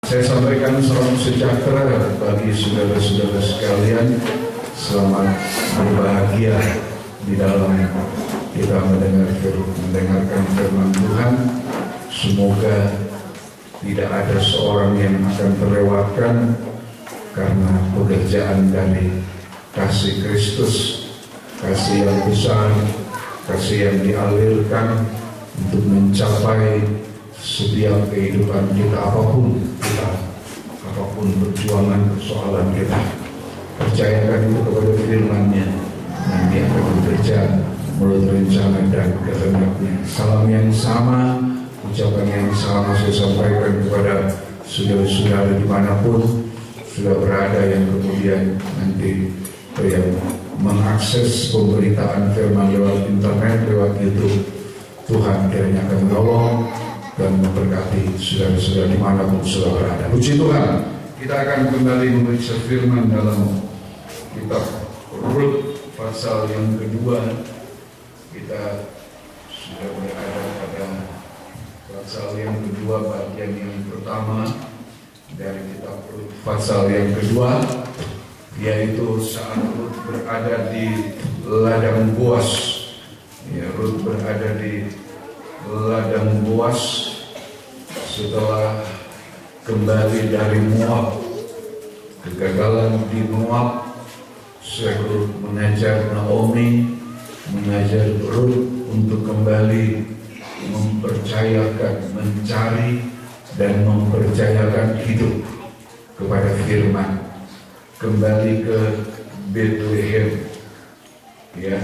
Saya sampaikan salam sejahtera bagi saudara-saudara sekalian. Selamat berbahagia di dalam kita mendengarkan firman Tuhan. Semoga tidak ada seorang yang akan terlewatkan karena pekerjaan dari kasih Kristus, kasih yang besar, kasih yang dialirkan untuk mencapai setiap kehidupan kita, apapun perjuangan, persoalan kita. Percayakan itu kepada firman-Nya, dan Dia akan bekerja menurut rencana dan kehendak-Nya. Salam yang sama, ucapan yang sama saya sampaikan kepada saudara-saudara dimanapun sudah berada yang kemudian nanti yang mengakses pemberitaan firman lewat internet, lewat YouTube. Tuhan kiranya akan menolong dan memberkati saudara-saudara dimanapun sudah berada. Puji Tuhan. Kita akan kembali memeriksa firman dalam kitab Rut pasal yang kedua. Kita sudah berada pada pasal yang kedua, bagian yang pertama dari kitab Rut pasal yang kedua, yaitu saat Rut berada di ladang Boas. Ya, Rut berada di ladang Boas setelah kembali dari Moab. Kegagalan di Moab, Rut mengajar Naomi, mengajar Rut untuk kembali mempercayakan, mencari dan mempercayakan hidup kepada firman. Kembali ke Bethlehem, ya,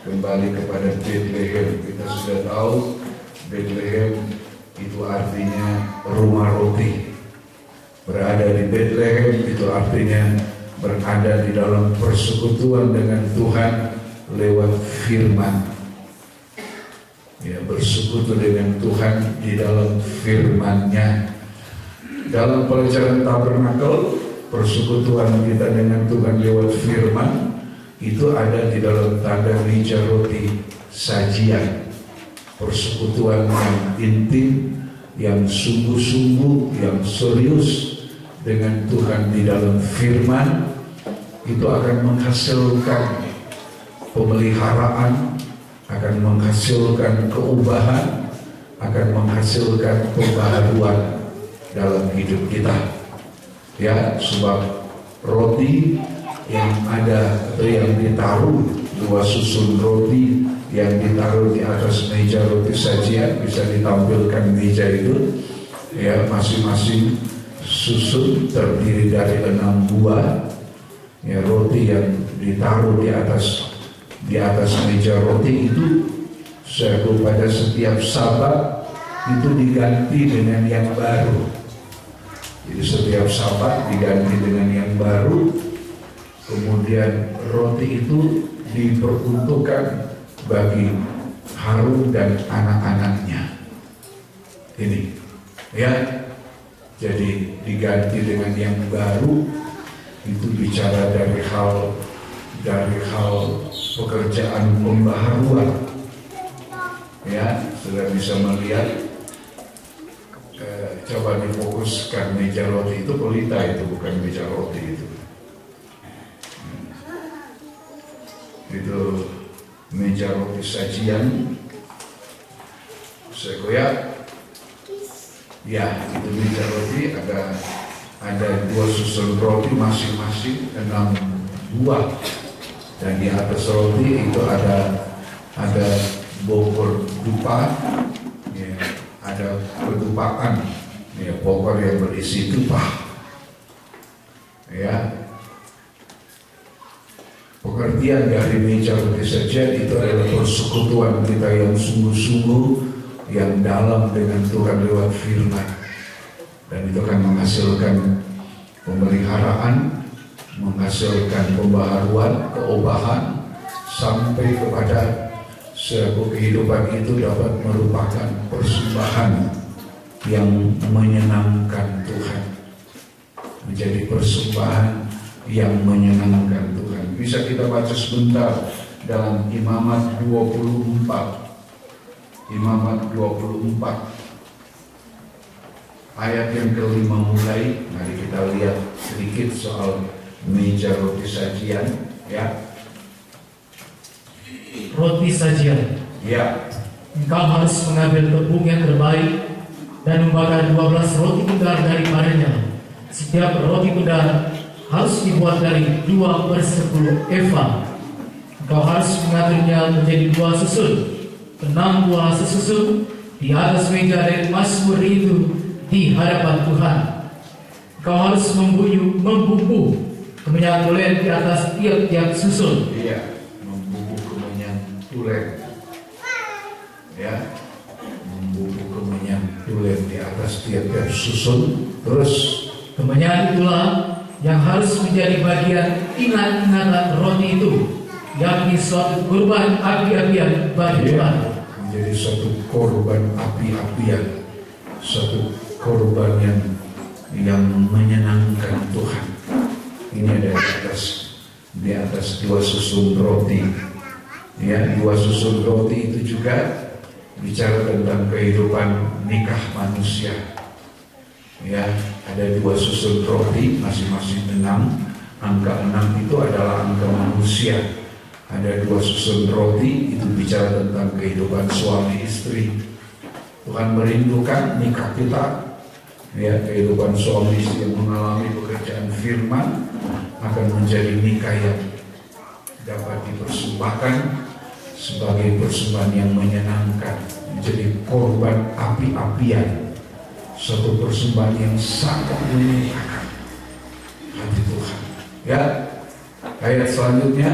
kembali kepada Bethlehem. Kita sudah tahu Bethlehem itu artinya rumah roti. Berada di Bethlehem itu artinya berada di dalam persekutuan dengan Tuhan lewat firman. Ya, bersekutu dengan Tuhan di dalam firman-Nya. Dalam pelajaran tabernakel, persekutuan kita dengan Tuhan lewat firman itu ada di dalam tanda meja roti sajian. Persekutuan yang intim, yang sungguh-sungguh, yang serius dengan Tuhan di dalam firman, itu akan menghasilkan pemeliharaan, akan menghasilkan keubahan, akan menghasilkan pembaharuan dalam hidup kita. Ya, sebab roti yang ada atau yang ditaruh, dua susun roti yang ditaruh di atas meja roti sajian, bisa ditampilkan meja itu, ya, masing-masing susun terdiri dari 6 buah, ya, roti yang ditaruh di atas meja roti itu pada setiap Sabat itu diganti dengan yang baru. Jadi setiap Sabat diganti dengan yang baru. Kemudian roti itu diperuntukkan bagi Harun dan anak-anaknya. Ini, ya, jadi diganti dengan yang baru. Itu bicara dari hal pekerjaan pembaharuan. Ya, sudah bisa melihat. Coba difokuskan meja roti itu pelita, itu bukan meja roti itu. Itu meja roti sajian. Saya goyak. Ya, itu meja roti, ada 2 susun roti masing-masing 6 buah. Dan di atas roti itu ada bokor dupa, ya, ada kedupaan, ya, bokor yang berisi dupa. Ya, pengertian dari meja roti sajian itu adalah persekutuan kita yang sungguh-sungguh, yang dalam dengan Tuhan lewat firman. Dan itu akan menghasilkan pemeliharaan, menghasilkan pembaharuan, keubahan, sampai kepada sebuah kehidupan itu dapat merupakan persembahan yang menyenangkan Tuhan, menjadi persembahan yang menyenangkan Tuhan. Bisa kita baca sebentar dalam Imamat 24. Imamat 24. ayat yang kelima mulai. Mari kita lihat sedikit soal meja roti sajian, ya. Roti sajian. Ya, Engkau harus mengambil tepung yang terbaik dan membakar 12 roti bundar daripadanya. Setiap roti bundar harus dibuat dari 2/10 eva. Engkau harus mengaturnya menjadi 2 susun, 6 buah sesusun di atas meja dari Mazmur itu di hadapan Tuhan. Engkau harus membumbu kemenyan tulen di atas tiap-tiap susun. iya, membubuk kemenyan tulen. Ya, membubuk kemenyan tulen di atas tiap-tiap susun. Terus Kemenyan itulah yang harus menjadi bagian ingat-ingatan roti itu, yakni suatu kurban api-apian bagi Tuhan. menjadi suatu korban api-apian, suatu korban yang menyenangkan Tuhan. Ini ada di atas 2 susun roti. Ya, 2 susun roti itu juga bicara tentang kehidupan nikah manusia. Ya, ada 2 susun roti, masing-masing 6. Angka 6 itu adalah angka manusia. Ada 2 susun roti, itu bicara tentang kehidupan suami istri. Tuhan merindukan nikah kita. Ya, kehidupan suami istri yang mengalami pekerjaan firman akan menjadi nikah yang dapat dipersembahkan sebagai persembahan yang menyenangkan, menjadi korban api-apian, suatu persembahan yang sangat menyenangkan hati Tuhan. Ya, ayat selanjutnya,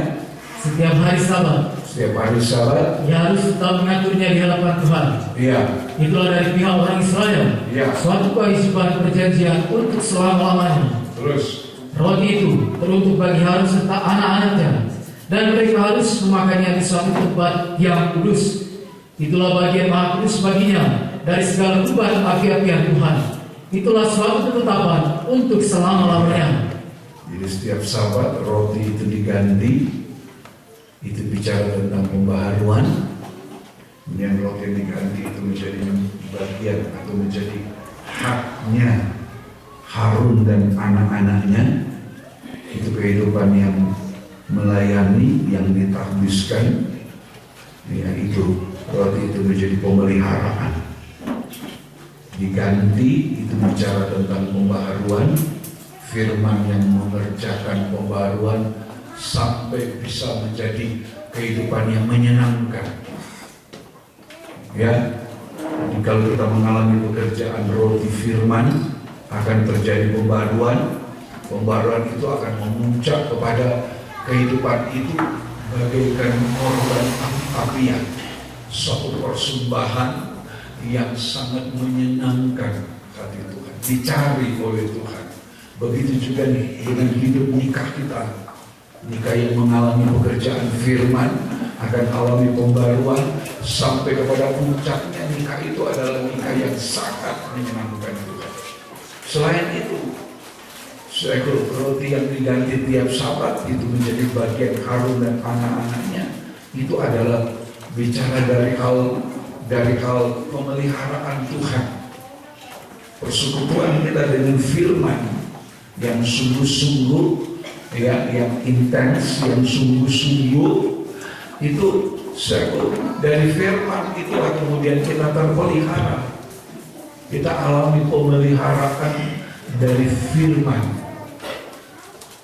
Setiap hari Sabat, ia harus tetap mengaturnya di hadapan Tuhan. Iya, Itulah dari pihak orang Israel, Iya. suatu kewajiban perjanjian untuk selama-lamanya. terus Roti itu teruntuk bagi Harun serta anak-anaknya, dan mereka harus memakannya di suatu tempat yang kudus. Itulah bagian maha kudus baginya dari segala kurban api-apian Tuhan. Itulah suatu ketetapan untuk selama-lamanya. jadi setiap Sabat roti itu diganti. Itu bicara tentang pembaharuan. Kemudian roti yang diganti itu menjadi bagian atau menjadi haknya Harun dan anak-anaknya. Itu kehidupan yang melayani, yang ditahbiskan. Ya, itu roti itu menjadi pemeliharaan. Diganti itu bicara tentang pembaharuan. Firman yang mengerjakan pembaharuan sampai bisa menjadi kehidupan yang menyenangkan. Ya, jadi kalau kita mengalami pekerjaan roti firman, akan terjadi pembaharuan. Pembaharuan itu akan memuncak kepada kehidupan itu bagaikan korban api-apian, suatu persembahan yang sangat menyenangkan hati Tuhan, dicari oleh Tuhan. Begitu juga dengan hidup nikah kita. Nikah yang mengalami pekerjaan firman akan alami pembaruan sampai kepada puncaknya. Nikah itu adalah nikah yang sangat menyenangkan Tuhan. Selain itu, seekor roti yang diganti tiap Sabat itu menjadi bagian Harun dan anak-anaknya. Itu adalah bicara dari hal pemeliharaan Tuhan, persekutuan kita dengan firman yang sungguh-sungguh, ya, yang intens, yang sungguh-sungguh. Itu dari firman itulah kemudian kita terpelihara. Kita alami pemeliharaan dari firman.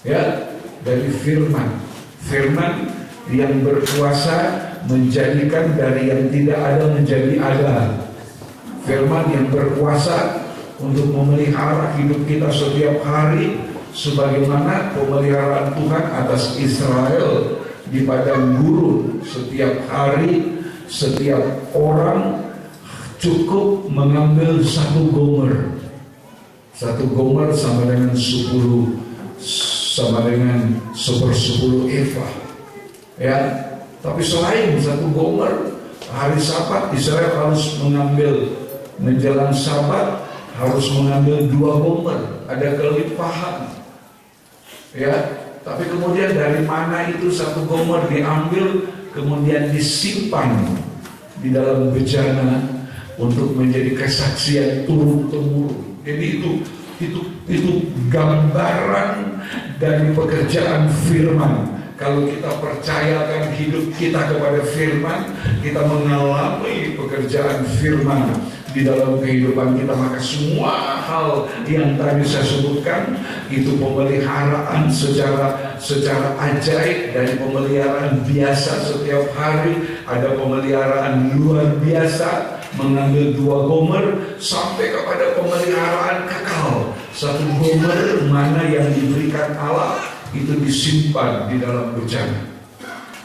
Ya, dari firman. Firman yang berkuasa menjadikan dari yang tidak ada menjadi ada. Firman yang berkuasa untuk memelihara hidup kita setiap hari, sebagaimana pemeliharaan Tuhan atas Israel di padang gurun. Setiap hari, setiap orang cukup mengambil 1 gomer. 1 gomer sama dengan 10 eva. Ya, tapi selain 1 gomer, hari Sabat Israel harus mengambil, menjelang Sabat harus mengambil 2 gomer. Ada kelimpahan. Ya, tapi kemudian dari mana itu 1 gomer diambil, kemudian disimpan di dalam bejana untuk menjadi kesaksian turun-temurun. Jadi itu gambaran dari pekerjaan firman. Kalau kita percayakan hidup kita kepada firman, kita mengalami pekerjaan firman di dalam kehidupan kita, maka semua hal yang tadi saya sebutkan itu pemeliharaan secara ajaib. Dari pemeliharaan biasa setiap hari ada pemeliharaan luar biasa, mengambil 2 gomer, sampai kepada pemeliharaan kekal. 1 gomer mana yang diberikan Allah itu disimpan di dalam bejana.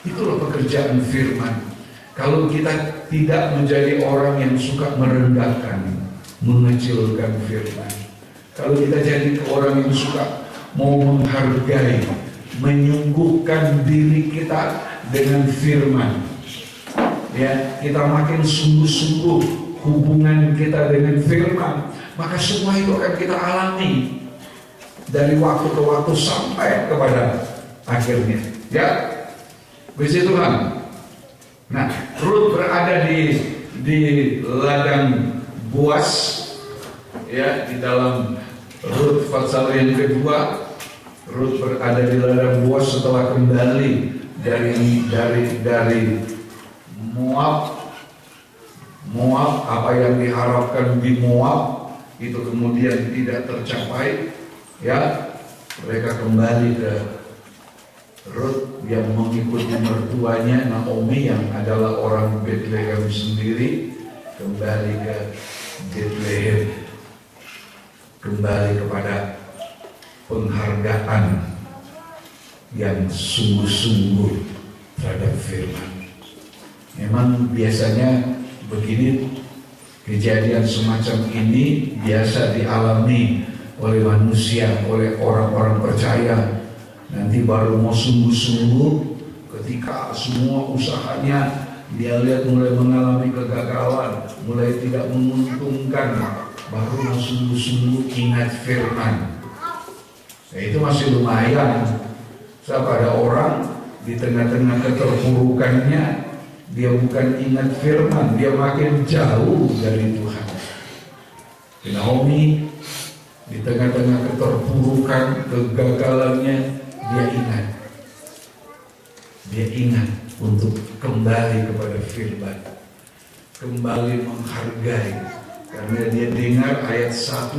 Itulah pekerjaan firman. Kalau kita tidak menjadi orang yang suka merendahkan, mengecilkan firman, kalau kita jadi orang yang suka mau menghargai, menyungguhkan diri kita dengan firman, ya, kita makin sungguh-sungguh hubungan kita dengan firman, maka semua itu akan kita alami dari waktu ke waktu sampai kepada akhirnya. Ya, puji Tuhan. Nah, Rut berada di ladang Boas, ya, di dalam Rut pasal yang kedua. Rut berada di ladang Boas setelah kembali dari Moab, apa yang diharapkan di Moab itu kemudian tidak tercapai. Ya, mereka kembali ke Rut yang mengikuti mertuanya Naomi yang adalah orang Bethlehem sendiri, kembali ke Bethlehem, kembali kepada penghargaan yang sungguh-sungguh terhadap firman. Memang biasanya begini, kejadian semacam ini biasa dialami oleh manusia, oleh orang-orang percaya. Nanti baru mau sungguh-sungguh ketika semua usahanya dia lihat mulai mengalami kegagalan, mulai tidak menguntungkan, baru mau sungguh-sungguh ingat firman. Nah, itu masih lumayan. Sebab ada orang di tengah-tengah keterpurukannya, dia bukan ingat firman, dia makin jauh dari Tuhan. Naomi di tengah-tengah keterpurukan, kegagalannya, dia ingat untuk kembali kepada firman, kembali menghargai, karena dia dengar ayat 1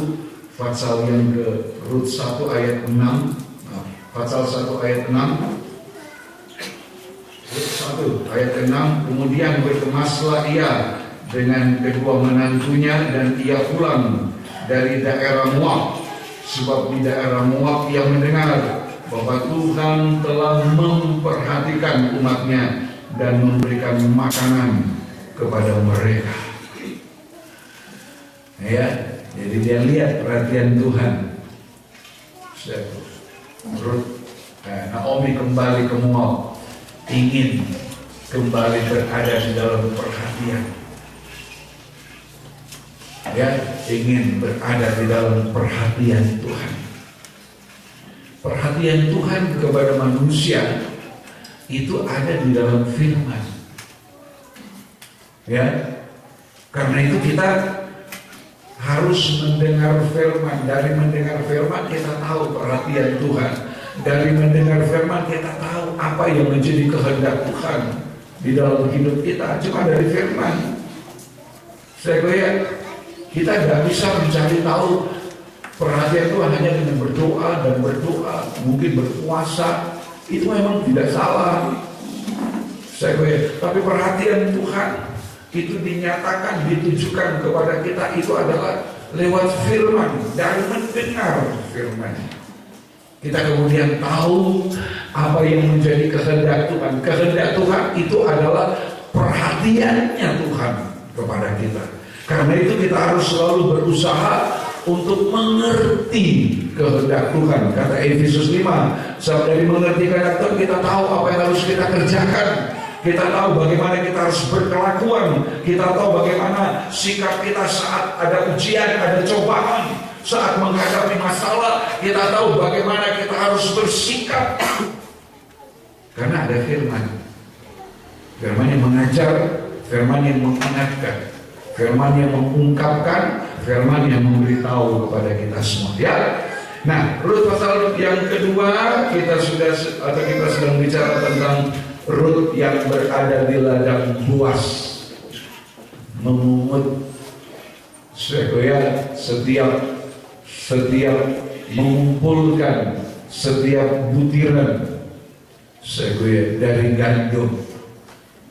pasal yang ke Rut 1 ayat 6, pasal 1 ayat 6, Rut 1 ayat 6, kemudian berkemaslah ia dengan kedua menantunya dan ia pulang dari daerah Moab, sebab di daerah Moab ia mendengar bahwa Tuhan telah memperhatikan umatnya dan memberikan makanan kepada mereka. Ya, jadi dia lihat perhatian Tuhan. Naomi kembali ke Moab, ingin kembali berada di dalam perhatian. Ya, ingin berada di dalam perhatian Tuhan. Perhatian Tuhan kepada manusia itu ada di dalam firman. Ya, karena itu kita harus mendengar firman. Dari mendengar firman kita tahu perhatian Tuhan. Dari mendengar firman kita tahu apa yang menjadi kehendak Tuhan di dalam hidup kita. Cuma dari firman. Saya lihat kita tidak bisa mencari tahu perhatian Tuhan hanya dengan berdoa, mungkin berpuasa. Itu memang tidak salah. Tapi perhatian Tuhan itu dinyatakan, ditujukan kepada kita itu adalah lewat firman, dari mendengar firman. Kita kemudian tahu apa yang menjadi kehendak Tuhan. Kehendak Tuhan itu adalah perhatiannya Tuhan kepada kita. Karena itu kita harus selalu berusaha untuk mengerti kehendak Tuhan. Kata Efesus 5, sebab dari mengerti kehendak Tuhan kita tahu apa yang harus kita kerjakan. Kita tahu bagaimana kita harus berkelakuan. Kita tahu bagaimana sikap kita saat ada ujian, ada cobaan, saat menghadapi masalah. Kita tahu bagaimana kita harus bersikap. Karena ada firman. Firman yang mengajar, firman yang mengingatkan, firman yang mengungkapkan, firman yang memberitahu kepada kita semua, ya. Nah, Rut pasal yang kedua kita sedang bicara tentang Rut yang berada di ladang Boaz, memungut setiap mengumpulkan setiap butiran dari gandum.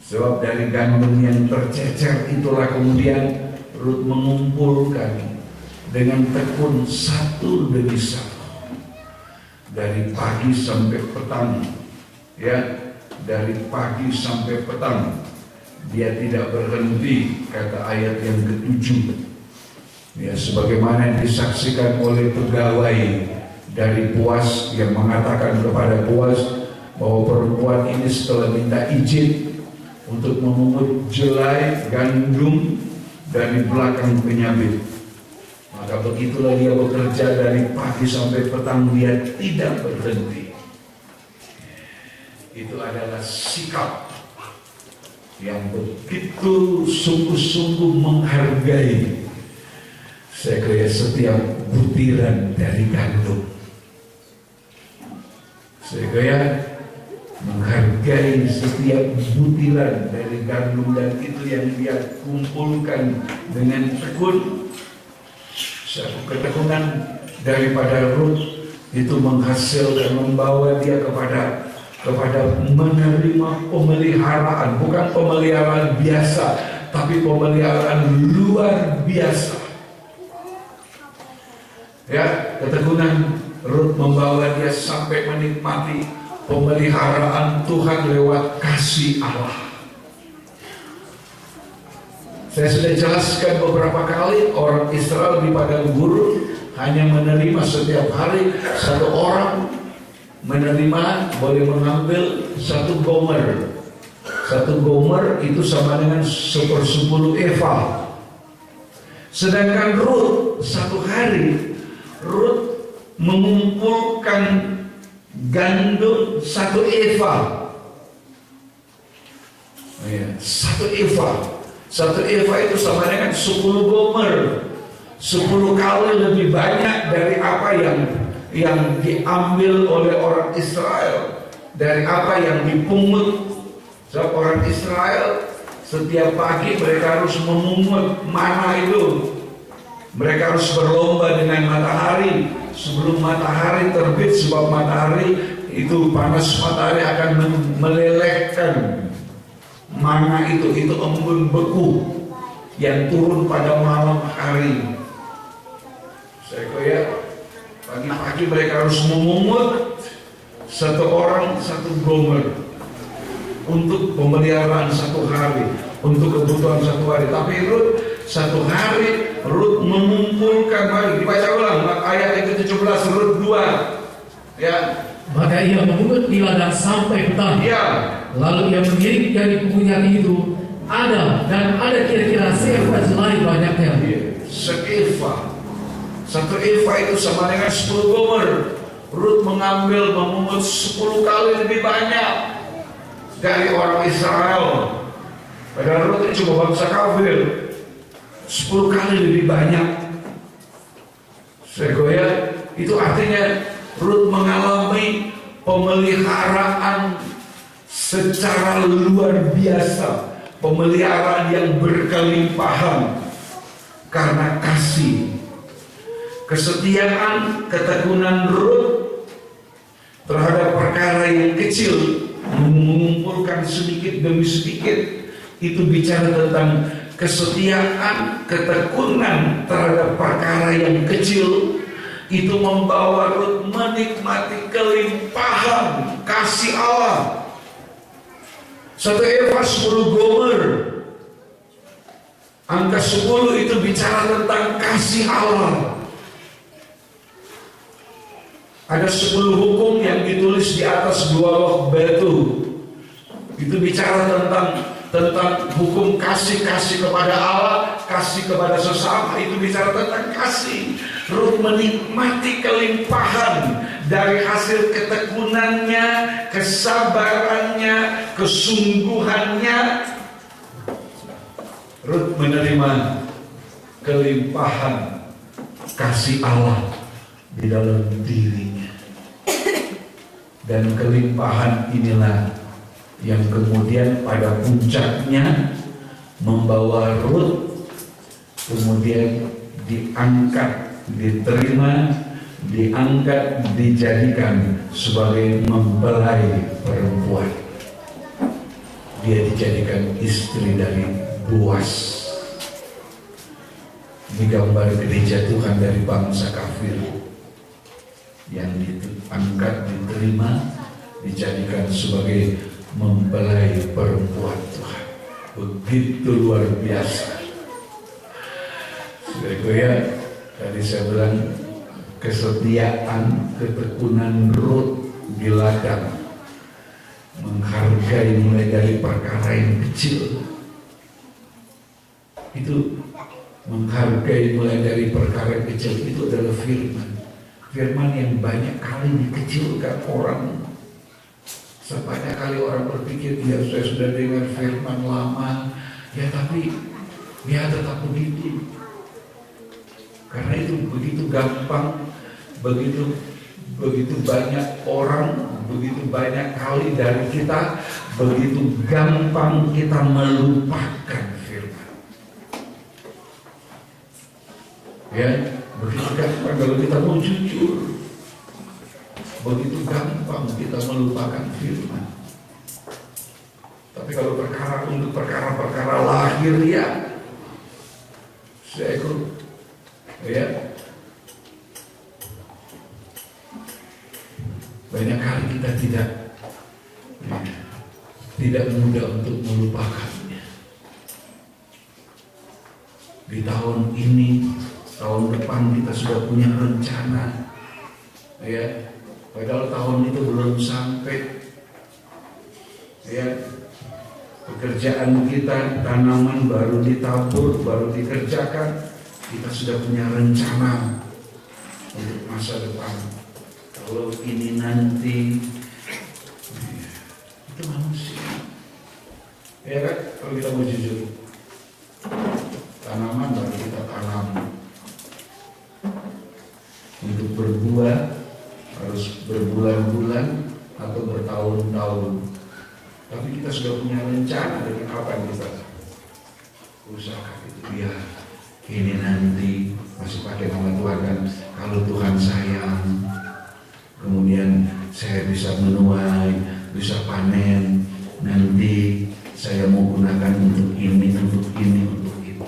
Sebab dari gandum yang tercecer itulah kemudian Rut mengumpulkan dengan tekun satu demi satu, dari pagi sampai petang, ya, dari pagi sampai petang dia tidak berhenti, kata ayat yang ke-7, ya, sebagaimana yang disaksikan oleh pegawai dari Boaz yang mengatakan kepada Boaz bahwa perempuan ini setelah minta izin untuk memungut jelai gandum dari belakang penyabit, maka begitulah dia bekerja dari pagi sampai petang, dia tidak berhenti. Itu adalah sikap yang begitu sungguh-sungguh menghargai setiap butiran dari gandum. Menghargai setiap butiran dari gandum, dan itu yang dia kumpulkan dengan tekun. Satu ketekunan daripada Rut itu menghasilkan, membawa dia kepada menerima pemeliharaan, bukan pemeliharaan biasa, tapi pemeliharaan luar biasa. Ya, ketekunan Rut membawa dia sampai menikmati pemeliharaan Tuhan lewat kasih Allah. Saya sudah jelaskan beberapa kali, orang Israel di padang gurun hanya menerima setiap hari satu orang menerima, boleh mengambil satu gomer. Satu gomer itu sama dengan 1/10 eva. Sedangkan Rut satu hari Rut mengumpulkan gandum 1 eva. Satu eva itu sama dengan 10 gomer, 10 kali lebih banyak dari apa yang diambil oleh orang Israel, dari apa yang dipungut. Sebab orang Israel setiap pagi mereka harus memungut mana itu. Mereka harus berlomba dengan matahari sebelum matahari terbit, sebab matahari itu, panas matahari akan melelehkan mana itu embun beku yang turun pada malam hari. Pagi-pagi mereka harus memungut satu orang 1 gomer untuk pemeliharaan 1 hari, untuk kebutuhan 1 hari. Tapi Rut 1 hari Rut mengumpulkan lagi. Dibaca ulang ayat yang ke-17, Rut 2, ya. Maka ia memungut di ladang sampai petang, ya. Lalu ia mengirim dari punggungnya itu ada kira-kira seeva jelai banyaknya. Seeva. 1 eva itu sama dengan 10 gomer. Rut memungut 10 kali lebih banyak dari orang Israel. Padahal Rut itu cuma bangsa kafir. 10 kali lebih banyak. Itu artinya Rut mengalami pemeliharaan secara luar biasa, pemeliharaan yang berkelimpahan karena kasih, kesetiaan, ketekunan Rut terhadap perkara yang kecil, mengumpulkan sedikit demi sedikit. Itu bicara tentang kesetiaan, ketekunan terhadap perkara yang kecil. Itu membawa Rut menikmati kelimpahan kasih Allah. 1 eva 10 gomer. Angka 10 itu bicara tentang kasih Allah. Ada 10 hukum yang ditulis di atas 2 loh batu. Itu bicara tentang hukum kasih kepada Allah, kasih kepada sesama. Itu bicara tentang kasih. Rut menikmati kelimpahan dari hasil ketekunannya, kesabarannya, kesungguhannya. Rut menerima kelimpahan kasih Allah di dalam dirinya. Dan kelimpahan inilah yang kemudian pada puncaknya membawa Rut kemudian diangkat, diterima, diangkat, dijadikan sebagai mempelai perempuan. Dia dijadikan istri dari Boas. Digambar gereja Tuhan dari bangsa kafir yang diangkat, diterima, dijadikan sebagai mempelai perempuan Tuhan. Begitu luar biasa. Ya, tadi saya bilang kesetiaan, ketekunan Rut di ladang, menghargai mulai dari perkara yang kecil. Itu menghargai mulai dari perkara yang kecil itu adalah firman. Firman yang banyak kali dikecilkan orang. Sebanyak kali orang berpikir, ya saya sudah dengar firman lama, ya tapi ya tetap begitu. Karena itu begitu gampang, begitu banyak orang, begitu banyak kali dari kita, begitu gampang kita melupakan firman. Ya, begitu gampang kalau kita mau jujur, begitu gampang kita melupakan firman. Tapi kalau untuk perkara-perkara lahir ya, saya ikut. Ya, banyak kali kita tidak mudah untuk melupakannya. Di tahun ini, tahun depan kita sudah punya rencana, ya, padahal tahun itu belum sampai. Ya, pekerjaan kita, tanaman baru ditabur, baru dikerjakan. Kita sudah punya rencana untuk masa depan. Kalau ini nanti, itu manusia. Ya kan? Kalau kita mau jujur, tanaman baru kita tanam. Untuk berbuah harus berbulan-bulan atau bertahun-tahun. Tapi kita sudah punya rencana dengan apa yang kita usahakan itu. Ya, ini nanti masih pakai nama Tuhan kan, kalau Tuhan sayang, kemudian saya bisa menuai, bisa panen, nanti saya mau gunakan untuk ini, untuk ini, untuk itu.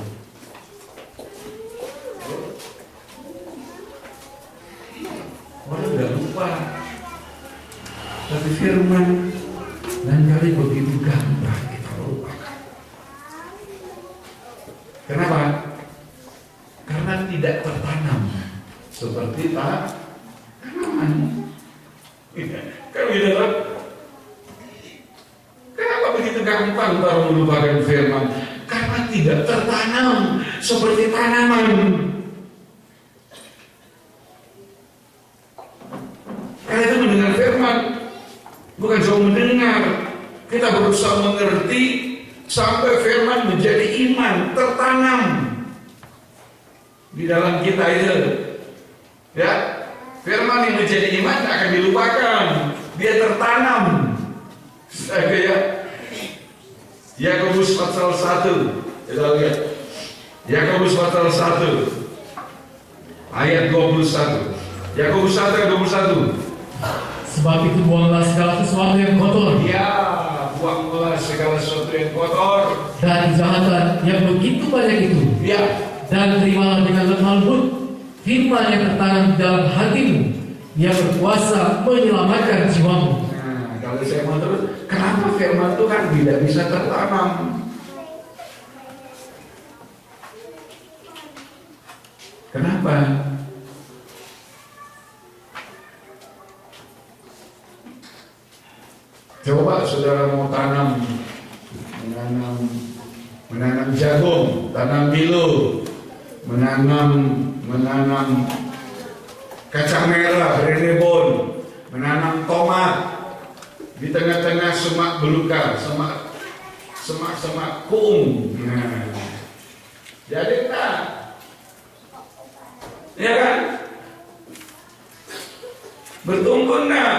Orang udah lupa. Tapi firman lain kali begitu gampang kita lupakan. Kenapa? Karena tidak tertanam seperti tanaman. Kan gitu kan? Kenapa begitu gampang orang melupakan firman? Karena tidak tertanam seperti tanaman. Karena itu mendengar firman bukan cuma mendengar, kita berusaha mengerti sampai firman menjadi iman, tertanam di dalam kita itu. Ya, firman yang menjadi iman akan dilupakan, dia tertanam. Ya, Yakobus pasal 1, kita lihat Yakobus pasal 1 ayat 21. Yakobus 1 ayat 21. Sebab itu buanglah segala sesuatu yang kotor. Ya, buanglah segala sesuatu yang kotor dan kejahatan yang begitu banyak itu. Ya. Dan terimalah dengan lemah lembut firman yang tertanam di dalam hatimu, yang berkuasa menyelamatkan jiwamu. Nah, kalau saya mau terus, kenapa firman Tuhan tidak bisa tertanam? Kenapa? Coba saudara mau menanam jagung, tanam milo, menanam kacang merah, renebon, menanam tomat di tengah-tengah semak belukar, semak kung. Nah, jadi tak Ya kan? Bertumbuh enggak?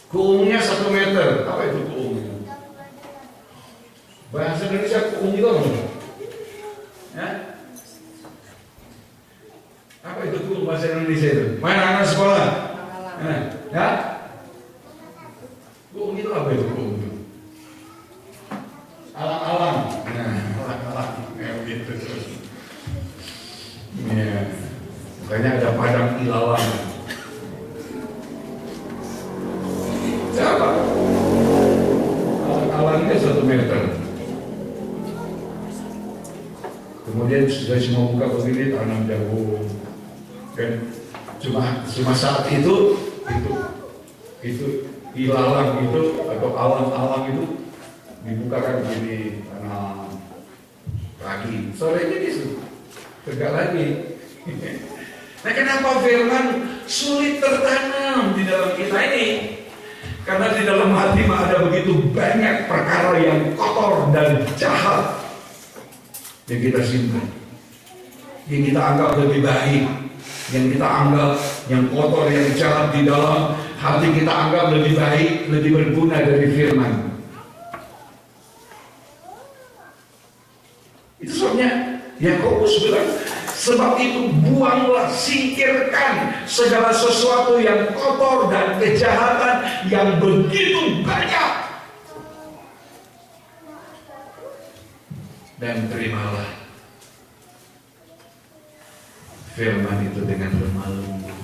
Kuungnya 1 meter. Apa itu kuung? Bahasa Indonesia kuung itu apa? Ya? Apa itu kuung bahasa Indonesia itu? Mana anak sekolah? Ya? Kuung itu apa itu kuung? Alang-alang. Nah, alang-alang. Ya begitu terus. Ya. Makanya ada padang ilalang. Siapa? Alang-alangnya 1 meter. Kemudian sudah semua buka begini, tanam jagung. Dan cuma saat itu ilalang itu atau alang-alang itu dibukakan begini, tanam pagi. Sorenya itu tegak lagi. Nah, kenapa firman sulit tertanam di dalam kita ini? Karena di dalam hati ada begitu banyak perkara yang kotor dan jahat yang kita simpan, yang kita anggap lebih baik, yang kita anggap yang kotor, yang jahat di dalam hati kita anggap lebih baik, lebih berguna dari firman. Itu sebabnya Yakobus bilang, sebab itu buanglah, singkirkan segala sesuatu yang kotor dan kejahatan yang begitu banyak, dan terimalah firman itu dengan lemah lembut,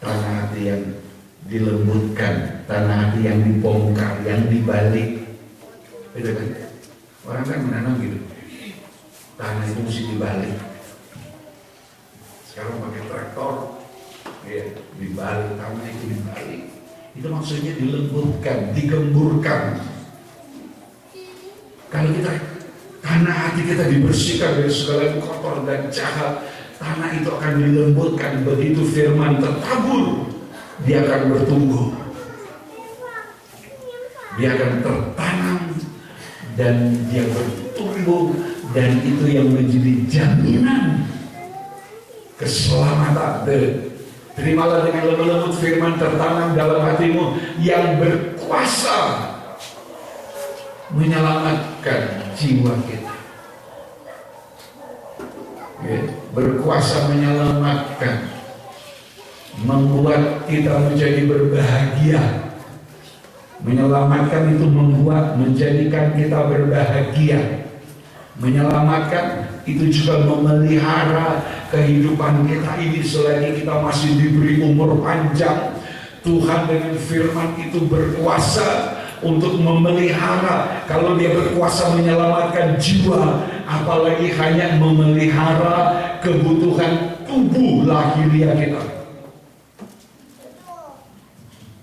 tanah hati yang dilembutkan, tanah hati yang dibongkar, yang dibalik. Itu kan orang kan menanam gitu, tanah itu mesti dibalik. Sekarang pakai traktor, ya, dibalik, tanah itu dibalik. Itu maksudnya dilembutkan, digemburkan. Kalau tanah hati kita dibersihkan dari segala kotor dan jahat, tanah itu akan dilembutkan. Begitu firman tertabur, dia akan bertumbuh, dia akan tertanam, dan dia bertumbuh, dan itu yang menjadi jaminan keselamatan. Terimalah dengan lemah lembut firman tertanam dalam hatimu yang berkuasa menyelamatkan jiwa kita, ya, berkuasa menyelamatkan, membuat kita menjadi berbahagia. Menyelamatkan itu membuat, menjadikan kita berbahagia. Menyelamatkan itu juga memelihara kehidupan kita ini selagi kita masih diberi umur panjang. Tuhan dengan firman itu berkuasa untuk memelihara. Kalau dia berkuasa menyelamatkan jiwa, apalagi hanya memelihara kebutuhan tubuh lahiriah kita.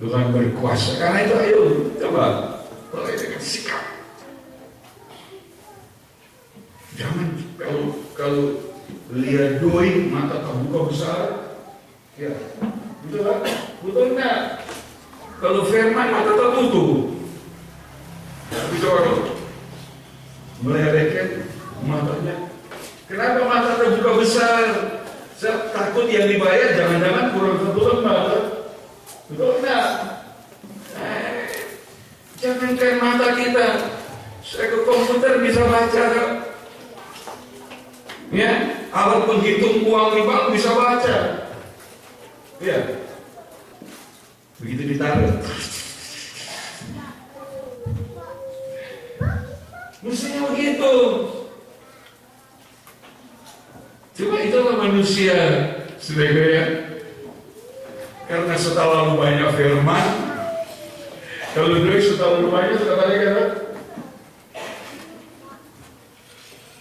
Tuhan berkuasa. Karena itu ayo coba mulai dengan sikap. Jangan kalau lihat doi mata terbuka besar, ya betul kan? Betul enggak? Kalau firman mata tertutup. Tapi coba melelehkan matanya. Kenapa mata terbuka besar? Saya takut yang dibayar jangan-jangan kurang satu lembar. Betul enggak? Jangankan mata kita, saya ke komputer bisa baca. Ya, alat penghitung uang di bank bisa baca. Ya, begitu ditaruh. Mestinya begitu. Cuma itulah manusia, saudara. Karena setelah banyak firman, kalau dulu setelah banyak sudah tadi kan,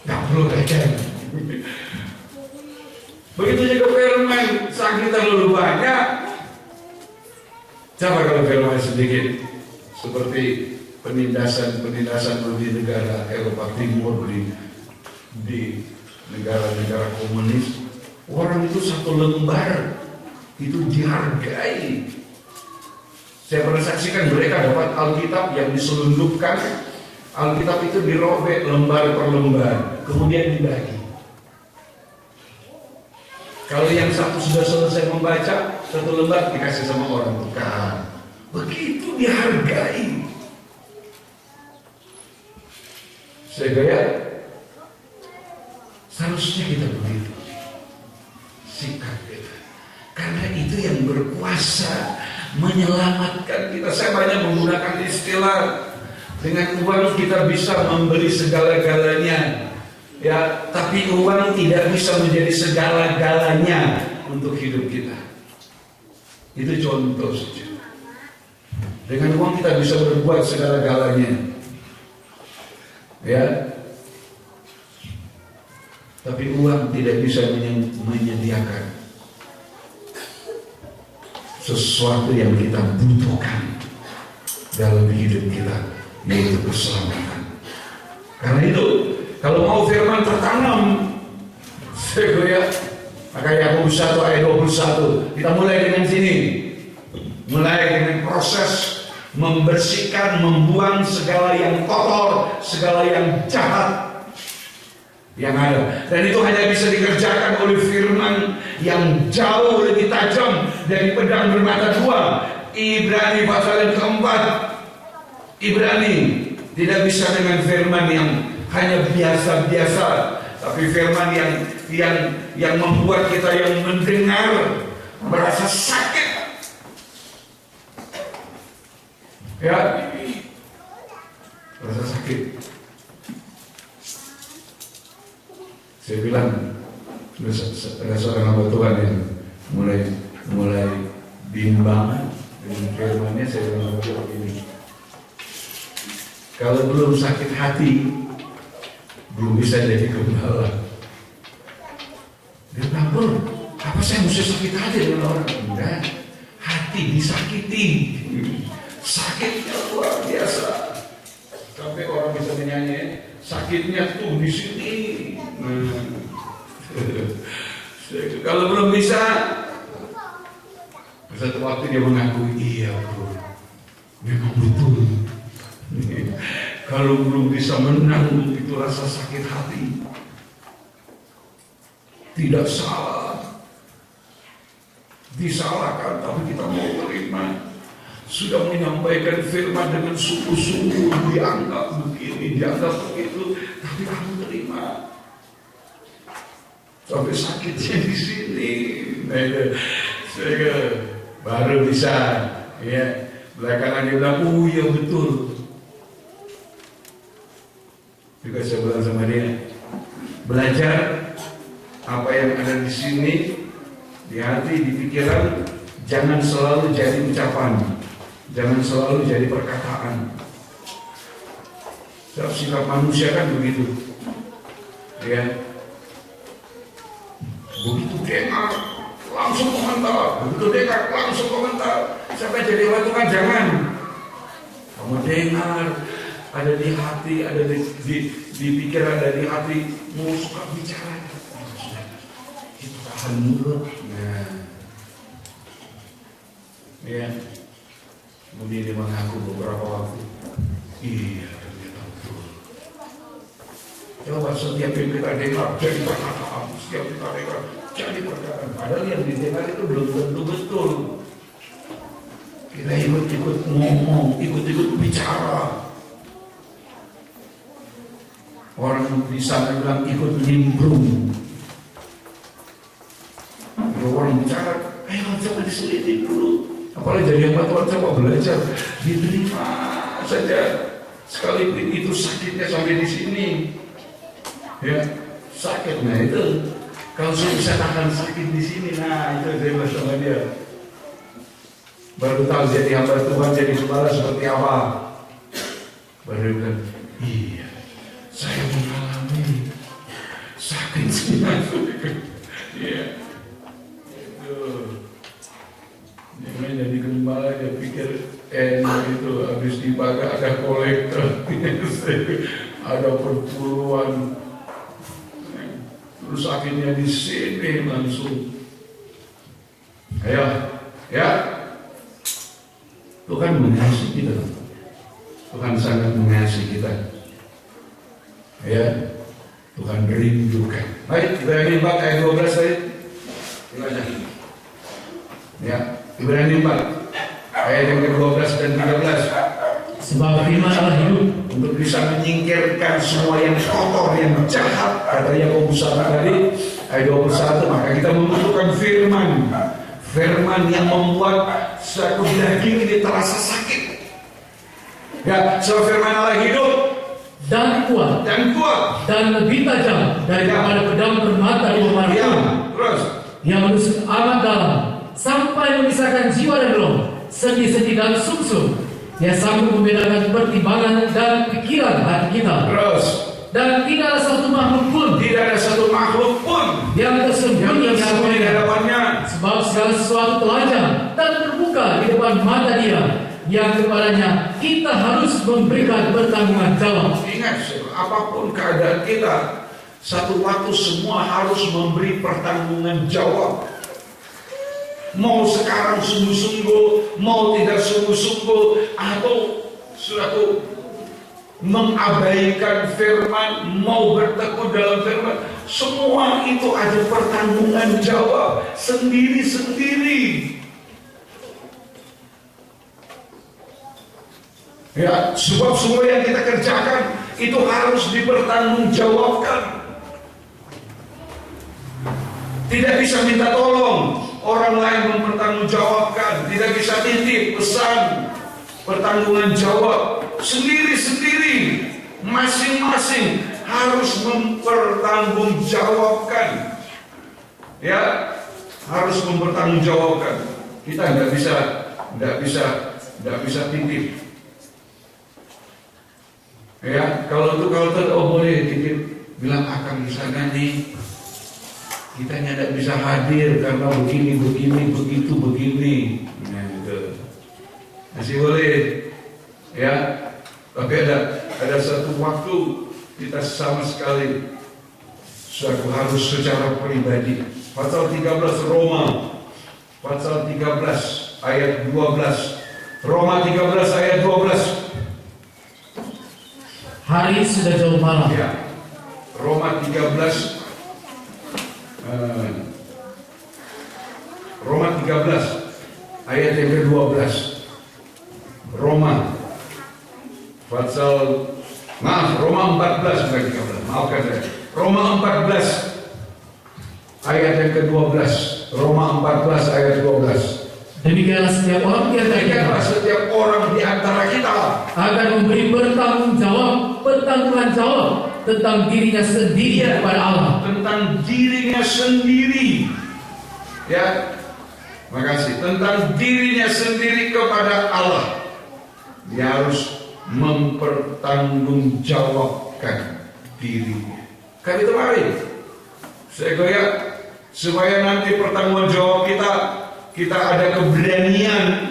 nggak perlu kajian. Begitu juga firman, saking terlalu banyak. Coba kalau firman sedikit, seperti penindasan di negara Eropa Timur, di negara-negara komunis, orang itu satu lembar itu dihargai. Saya pernah saksikan mereka dapat Alkitab yang diselundupkan Alkitab itu dirobek lembar per lembar, kemudian dibagi. Kalau yang satu sudah selesai membaca, satu lembar dikasih sama orang tukar. Begitu dihargai. Sehingga seharusnya kita begitu sikap kita. Karena itu yang berkuasa menyelamatkan kita. Saya banyak menggunakan istilah, dengan uang kita bisa membeli segala-galanya. Ya, tapi uang tidak bisa menjadi segala-galanya untuk hidup kita. Itu contoh saja. Dengan uang kita bisa berbuat segala-galanya. Ya. Tapi uang tidak bisa menyediakan sesuatu yang kita butuhkan dalam hidup kita, yaitu keselamatan. Karena itu, kalau mau firman tertanam, maka Yakobus 1 ayat 21, kita mulai dengan sini. Mulai dengan proses membersihkan, membuang segala yang kotor, segala yang jahat yang ada. Dan itu hanya bisa dikerjakan oleh firman yang jauh lebih tajam dari pedang bermata dua. Ibrani pasal yang keempat. Ibrani tidak bisa dengan firman yang hanya biasa-biasa, tapi firman yang membuat kita yang mendengar merasa sakit. Ya, merasa sakit. Saya bilang, ada seorang hamba Tuhan yang mulai bimbang dengan firman-Nya. Saya bilang begini, kalau belum sakit hati, belum bisa jadi gembala. Dia bilang, apa saya mesti sakit hati dengan orang? Enggak, hati disakiti, sakitnya luar biasa. Sampai orang bisa menyanyi, sakitnya tuh di sini. Kalau belum bisa, satu waktu dia mengaku, iya bro, memang betul. Kalau belum bisa menang itu rasa sakit hati, tidak salah, disalahkan, tapi kita mau terima. Sudah menyampaikan firman dengan sungguh-sungguh, dianggap begini, dianggap begitu, tapi kamu terima. Sampai sakitnya di sini, saya baru bisa. Ya, belakangan dia bilang, oh iya betul. Juga saya bilang sama dia, belajar apa yang ada di sini, di hati, di pikiran, jangan selalu jadi ucapan, jangan selalu jadi perkataan. Sikap manusia kan begitu, ya. Begitu dengar langsung komentar, begitu dengar langsung komentar. Sampai jadi waktu kan jangan. Kamu dengar, ada di hati, ada di pikiran, ada di hati, mau suka bicara, itu tahan mulut. Nah, ya. Kemudian dia mengaku beberapa waktu, iya ternyata betul. Coba setiap yang kita dengar jadi perkataan, setiap kita dengar jadi perkataan. Padahal yang didengar itu belum tentu betul. Kita ikut-ikut ngomong, ikut-ikut bicara. Orang di sana bilang ikut nimbrung. Kalau orang bicara, ayo coba diselidiki dulu. Apalagi jadi hamba Tuhan, coba belajar, diterima saja. Sekalipun itu sakitnya sampai di sini, ya sakit. Nah itu, kalau saya bisa tahan sakit di sini, nah itu saya bersama dia. Baru tahu jadi hamba Tuhan, jadi gembala seperti apa. Baru bilang, iya, saya mengalami sakit sini. Iya. Jangan jadi gembala, dia pikir enak itu, habis dipakai ada kolektor, ada perpuluhan, terus akhirnya di sini langsung. Ayo, ya, Tuhan mengasihi kita, Tuhan sangat mengasihi kita. Ya, Tuhan rindukan. Baik, Ibrani 4 ayat 12 tadi. Gimana? Ya, Ibrani 4 ayat yang ke-12 dan 13. Sebab firman Allah hidup Untuk bisa menyingkirkan semua yang kotor, yang jahat, kata Yakobus 1 tadi ayat 21, maka kita membutuhkan firman. Firman yang membuat suatu daging ini terasa sakit. Ya, sebab firman Allah hidup dan kuat dan lebih tajam daripada pedang bermata dua mata, terus yang menusuk amat dalam sampai memisahkan jiwa dan roh, sendi-sendi dan sumsum. Dia sanggup membedakan pertimbangan dan pikiran hati kita. Terus. Dan tidak ada satu makhluk pun yang tersembunyi di hadapannya. Sebab segala sesuatu telanjang dan terbuka di depan mata Dia, yang kepadanya kita harus memberikan pertanggungan jawab. Ingat, apapun keadaan kita, satu waktu semua harus memberi pertanggungan jawab. Mau sekarang sungguh-sungguh, mau tidak sungguh-sungguh, atau suatu mengabaikan firman, mau bertekun dalam firman, semua itu ada pertanggungan jawab sendiri-sendiri. Ya, sebab semua yang kita kerjakan itu harus dipertanggungjawabkan. Tidak bisa minta tolong orang lain mempertanggungjawabkan, tidak bisa titip pesan, pertanggungan jawab sendiri-sendiri, masing-masing harus mempertanggungjawabkan. Ya, harus mempertanggungjawabkan. Kita tidak bisa titip. Ya, kalau boleh titip, bilang akan di sana nih. Kita tidak bisa hadir karena begini, begitu, begini. Nah, gitu. Masih boleh, ya. Tapi ada satu waktu kita sama sekali suatu harus secara pribadi. Pasal 13 Roma, pasal 13 ayat 12. Roma 13 ayat 12. Hari sudah jauh malam. Ya. Roma 13 ayat yang ke-12. Roma 14 bukan 13. Maafkan saya. Roma 14 ayat yang ke-12. Roma 14 ayat 12. Demikianlah setiap orang di antara kita akan memberi pertanggungan jawab tentang dirinya sendiri kepada Allah. Tentang dirinya sendiri. Ya. Makasih. Tentang dirinya sendiri kepada Allah. Dia harus mempertanggungjawabkan dirinya. Kan itu mari. Supaya nanti pertanggungan jawab kita ada keberanian.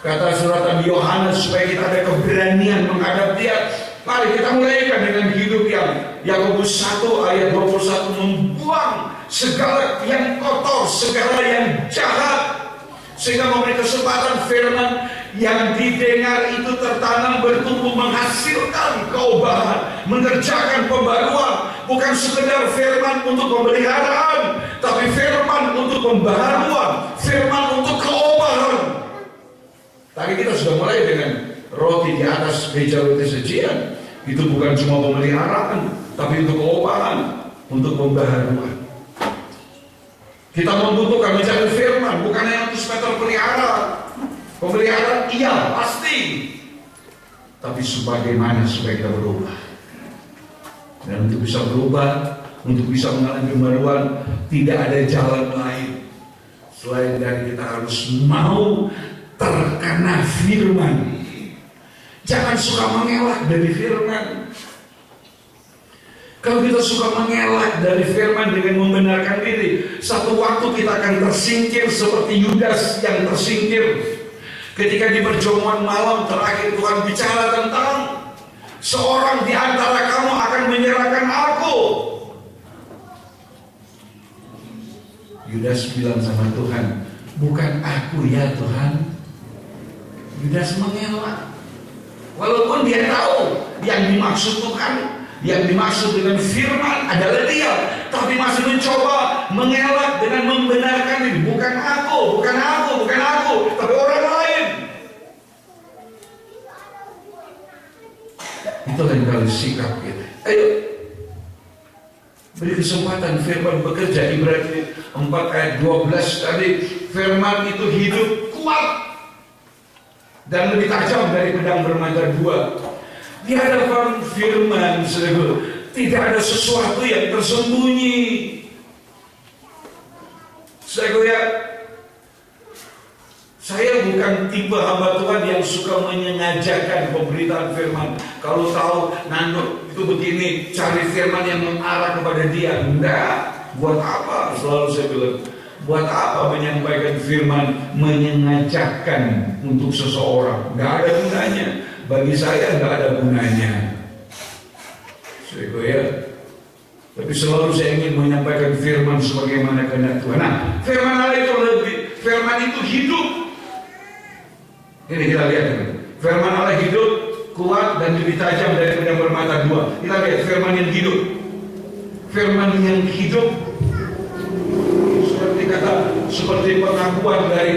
Kata surat Nabi Yohanes, supaya kita ada keberanian menghadap Dia. Mari kita mulaikan dengan hidup yang Yakobus 1 ayat 21, membuang segala yang kotor, segala yang jahat, sehingga memberi kesempatan firman yang didengar itu tertanam, bertumbuh, menghasilkan keubatan, mengerjakan pembaruan. Bukan sekedar firman untuk pemeliharaan, tapi firman untuk pembaruan, firman untuk keubatan. Tadi kita sudah mulai dengan roti di atas meja roti sajian. Itu bukan cuma pemeliharaan, tapi untuk keubatan, untuk pembaharuan. Kita membutuhkan mencari firman, bukan hanya untuk sekedar pemeliharaan, iya pasti, tapi sebagaimana supaya kita berubah. Dan untuk bisa berubah, untuk bisa mengalami pembaruan, tidak ada jalan lain selain dari kita harus mau terkena firman. Jangan suka mengelak dari firman. Kalau kita suka mengelak dari firman dengan membenarkan diri, satu waktu kita akan tersingkir seperti Yudas yang tersingkir ketika di perjamuan malam terakhir Tuhan bicara tentang seorang di antara kamu akan menyerahkan aku. Yudas bilang sama Tuhan, bukan aku ya Tuhan. Yudas mengelak, walaupun dia tahu yang dimaksud Tuhan, yang dimaksud dengan firman adalah Dia, tapi masih mencoba mengelak dengan membenarkan ini. Bukan aku, tapi orang lain. Itu lain kali sikap kita. Ayo, beri kesempatan firman bekerja. Ibrani 4 ayat 12 tadi, firman itu hidup, kuat, dan lebih tajam dari pedang bermata dua. Di hadapan firman, tidak ada sesuatu yang tersembunyi. Saya bukan tipe hamba Tuhan yang suka menyengajakan pemberitaan firman. Kalau tahu Nando itu begini, cari firman yang mengarah kepada dia. Enggak. Buat apa? Selalu saya bilang, buat apa menyampaikan firman menyengajakan untuk seseorang? Enggak ada gunanya. Bagi saya enggak ada gunanya. Tapi selalu saya ingin menyampaikan firman sebagaimana kehendak Tuhan. Nah, firman Allah itu lebih, firman itu hidup. Ini kita lihat, firman Allah hidup, kuat, dan lebih tajam dari pedang bermata dua. Kita lihat firman yang hidup. Firman yang hidup seperti pengakuan dari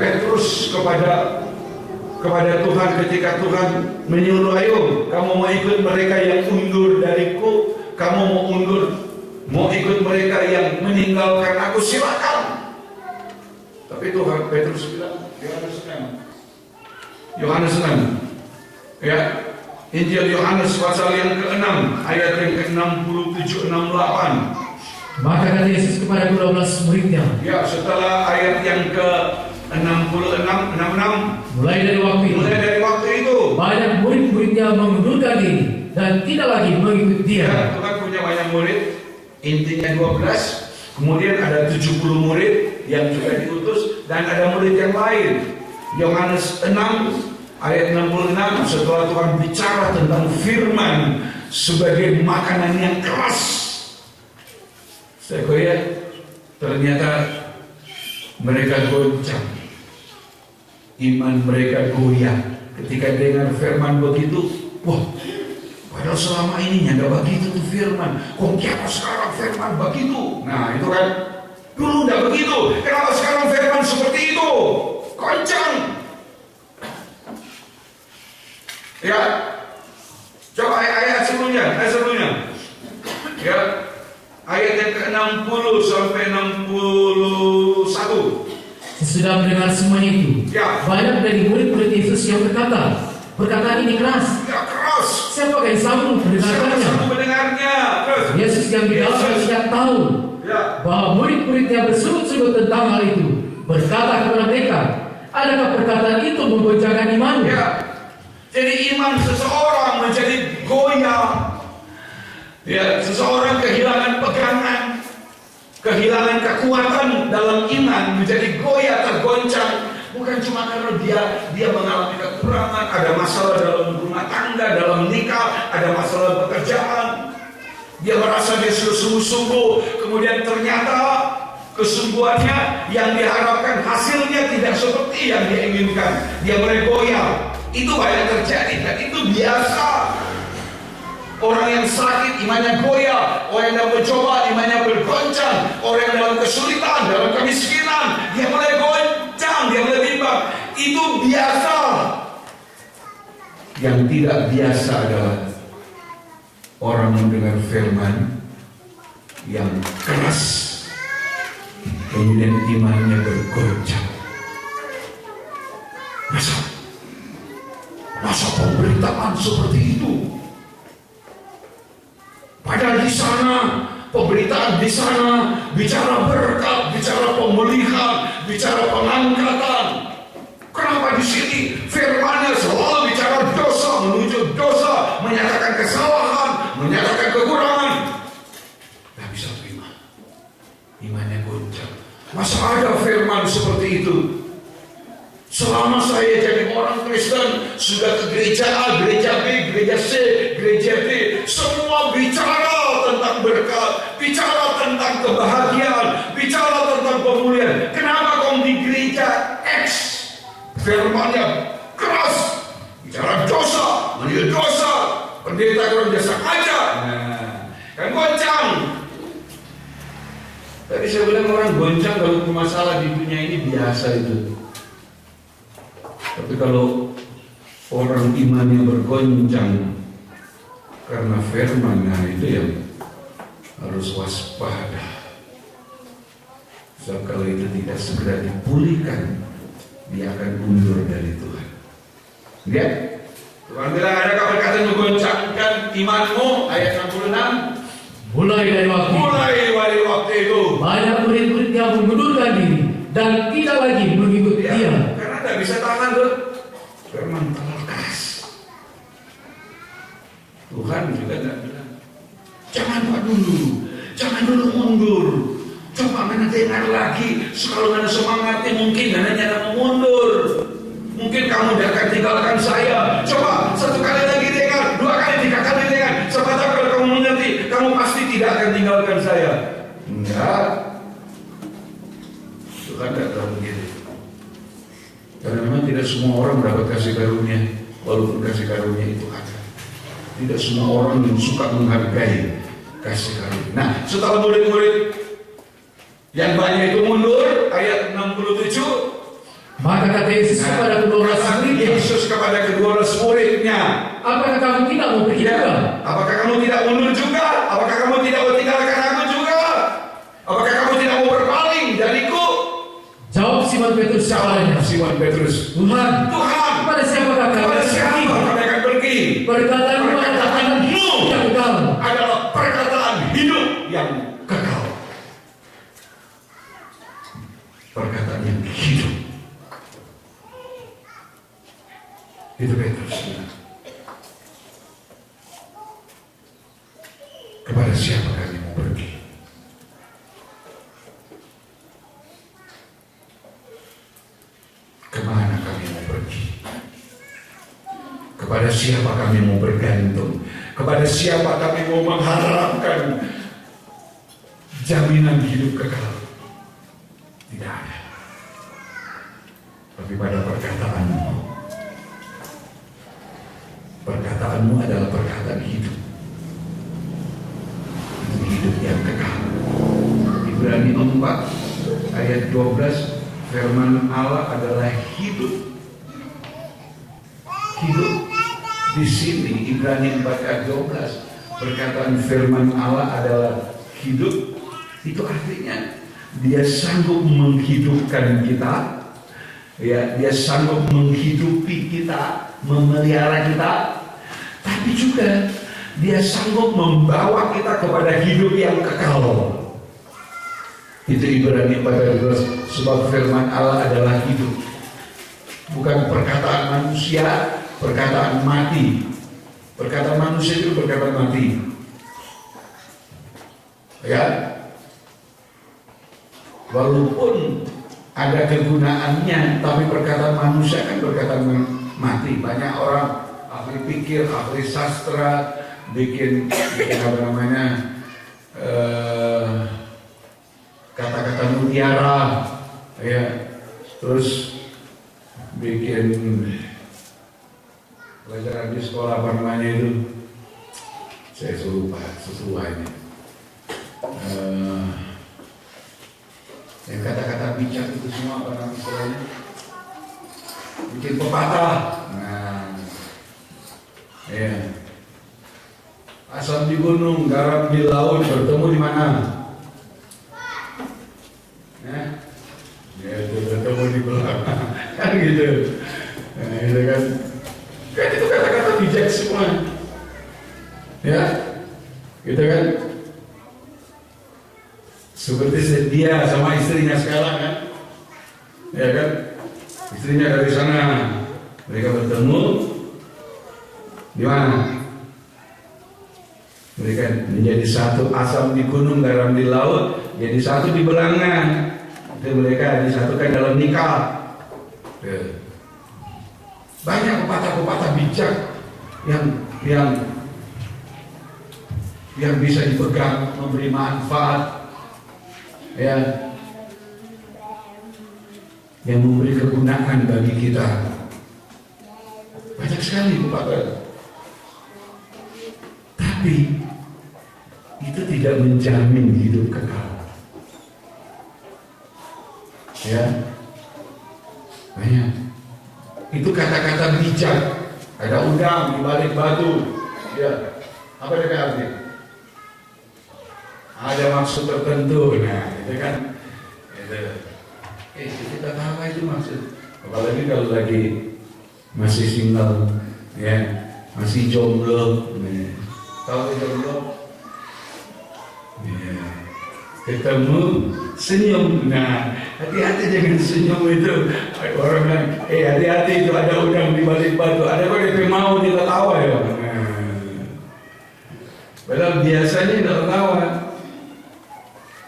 Petrus kepada Tuhan ketika Tuhan menyuruh, ayo kamu mau ikut mereka yang undur dariku, kamu mau ikut mereka yang meninggalkan aku, silakan. Tapi Tuhan, Petrus bilang, Yohanes 6 ya, Injil Yohanes pasal yang ke-6 ayat yang ke-67 68. Maka kata Yesus kepada 12 muridnya, ya, setelah ayat yang ke-66 mulai dari waktu itu banyak murid-muridnya mengundurkan diri dan tidak lagi mengikut dia. Ya, Tuhan punya banyak murid, intinya 12. Kemudian ada 70 murid yang juga diutus, dan ada murid yang lain. Yohanes 6 ayat 66, setelah Tuhan bicara tentang firman sebagai makanan yang keras, ternyata mereka goncang, iman mereka goyah ketika dengar firman begitu. Wah, padahal selama ini nggak begitu tuh firman, kok kenapa sekarang firman begitu? Nah itu kan, dulu nggak begitu, kenapa sekarang firman seperti itu? Goncang. Ya, coba ayat sebelumnya. Ya, ayat yang ke-60 sampai 61. Sesudah mendengar semuanya itu, ya, banyak dari murid-murid Yesus yang berkata, perkataan ini keras. Ya, keras. Siapa yang sanggup mendengarnya? Yesus yang di dalam setiap tahu bahwa murid-muridnya bersungut-sungut tentang hal itu, berkata kepada mereka, adakah perkataan itu menggoncangkan imanmu? Ya. Jadi iman seseorang menjadi goyah. Ya, seseorang kehilangan pegangan, kehilangan kekuatan dalam iman, menjadi goyah, tergoncang. Bukan cuma karena dia mengalami kekurangan, ada masalah dalam rumah tangga, dalam nikah, ada masalah pekerjaan. Dia merasa dia sungguh-sungguh, kemudian ternyata kesungguhannya yang diharapkan hasilnya tidak seperti yang dia inginkan. Dia mulai goyah. Itu banyak terjadi, dan itu biasa. Orang yang sakit imannya goyah, orang yang mencoba imannya bergoncang, orang yang dalam kesulitan, dalam kemiskinan, dia mulai goncang, dia mulai bimbang. Itu biasa. Yang tidak biasa adalah orang mendengar firman yang keras, kemudian imannya bergoncang. Masa pemberitaan seperti itu? Padahal di sana, pemberitaan di sana bicara berkat, bicara pemulihan, bicara pengangkatan. Kenapa di sini firman-Nya selalu bicara dosa, menuju dosa, menyatakan kesalahan, menyatakan kekurangan? Tidak bisa terima. Imannya goncang. Masa ada firman seperti itu? Selama saya jadi orang Kristen, sudah ke gereja A, gereja B, gereja C, gereja D, semua bicara tentang berkat, bicara tentang kebahagiaan, bicara tentang pemulihan. Kenapa kau di gereja X, firmannya keras, bicara dosa, menuju aja. Nah, kan goncang. Tadi saya bilang orang goncang kalau masalah di dunia ini biasa itu. Tapi kalau orang imannya bergoncang karena firman, nah itu yang harus waspada. Sebab kalau itu tidak segera dipulihkan, dia akan mundur dari Tuhan. Lihat, Tuhan bilang, adakah berkata menggoncangkan imanmu? Ayat 66. Mulai dari waktu itu banyak murid-murid yang mengundurkan diri dan tidak lagi mengikuti dia. Karena tidak bisa tahan tuh. Firman terlalu keras. Tuhan juga tidak bilang, jangan dulu mundur. Coba mana dengar lagi, kalau mana semangatnya mungkin hanya mau mundur. Mungkin kamu tidak akan tinggalkan saya. Coba satu kali lagi dengar, dua kali, tiga kali dengar. Siapa tahu kalau kamu mengerti, kamu pasti tidak akan tinggalkan saya. Enggak. Tuhan tidak tahu begitu. Karena memang tidak semua orang mendapat kasih karunia, walaupun kasih karunia itu ada. Tidak semua orang yang suka menghargai kasih karunia. Nah, setelah murid-murid yang banyak itu mundur, ayat 67. Maka kata Yesus kepada kedua belas muridnya, apakah kamu tidak mau pergi juga? Apakah kamu tidak mundur juga? Apakah kamu tidak mau tinggalkan aku juga? Apakah kamu tidak mau berpaling dariku? Jawab Simon Petrus, Tuhan, kepada siapakah kami akan pergi? Perkataanmu adalah perkataan hidup yang kekal. Perkataan yang hidup. Itu Petrus. Kepada siapa kami mau pergi? Kemana kami mau pergi? Kepada siapa kami mau bergantung? Kepada siapa kami mau mengharapkan jaminan hidup kekal? Tidak ada. Tapi pada perkataanmu. Perkataanmu adalah perkataan hidup. Itu hidup yang kekal. Ibrani 4 ayat 12, firman Allah adalah hidup. Hidup. Di sini Ibrani 4 ayat 12, perkataan firman Allah adalah hidup. Itu artinya dia sanggup menghidupkan kita, ya, dia sanggup menghidupi kita, memelihara kita, tapi juga dia sanggup membawa kita kepada hidup yang kekal. Itu Ibrani 4:12, sebab firman Allah adalah hidup, bukan perkataan manusia, perkataan mati. Perkataan manusia itu perkataan mati, ya. Walaupun ada kegunaannya, tapi perkataan manusia kan perkataan mati. Banyak orang ahli pikir, ahli sastra bikin apa namanya, kata-kata mutiara, ya, terus bikin pelajaran di sekolah apa namanya itu, saya lupa sesuai. Yang kata-kata bijak itu semua apa namanya istilahnya? Bikin pepatah. Nah, ya. Asam di gunung, garam di laut, bertemu di mana? Ya itu bertemu di belakang. Kan gitu. Nah, itu kan. Kan itu kata-kata bijak semua. Ya, gitu kan. Seperti dia sama istrinya sekarang kan, ya kan, istrinya dari sana, mereka bertemu di mana? Mereka menjadi satu, asam di gunung, garam di laut, jadi satu di belangan. Itu mereka disatukan dalam nikah. Banyak pepatah-pepatah bijak yang bisa dipegang, memberi manfaat. Ya, yang memberi kegunaan bagi kita. Banyak sekali pepatah. Tapi Tapi itu tidak menjamin hidup kekal. Ya, banyak. Itu kata-kata bijak. Ada udang di balik batu. Ya, apa dia arti? Ada maksud tertentu. Nah, itu kan, kita tahu itu maksud. Apalagi kalau lagi masih single, ya, masih jomblo. Tahu jomblo? Ya. Ketemu senyum. Nah, hati-hati jangan senyum itu. Orang bilang, hati-hati itu ada udang di balik batu. Ada kok dia mau dia ketawa ya. Padahal biasanya tidak ketawa.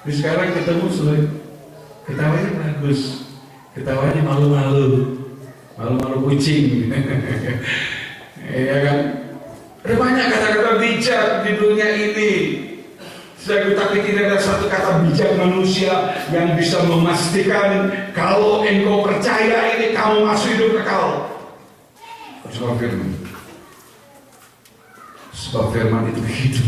Tapi sekarang ketemu sulit. Ketawanya bagus. Ketawanya malu-malu. Malu-malu kucing. Ya kan? Ada banyak kata-kata bijak di dunia ini. Tapi tidak ada satu kata bijak manusia yang bisa memastikan kalau engkau percaya ini kamu masuk hidup kekal. Sebab firman. Sebab firman itu hidup.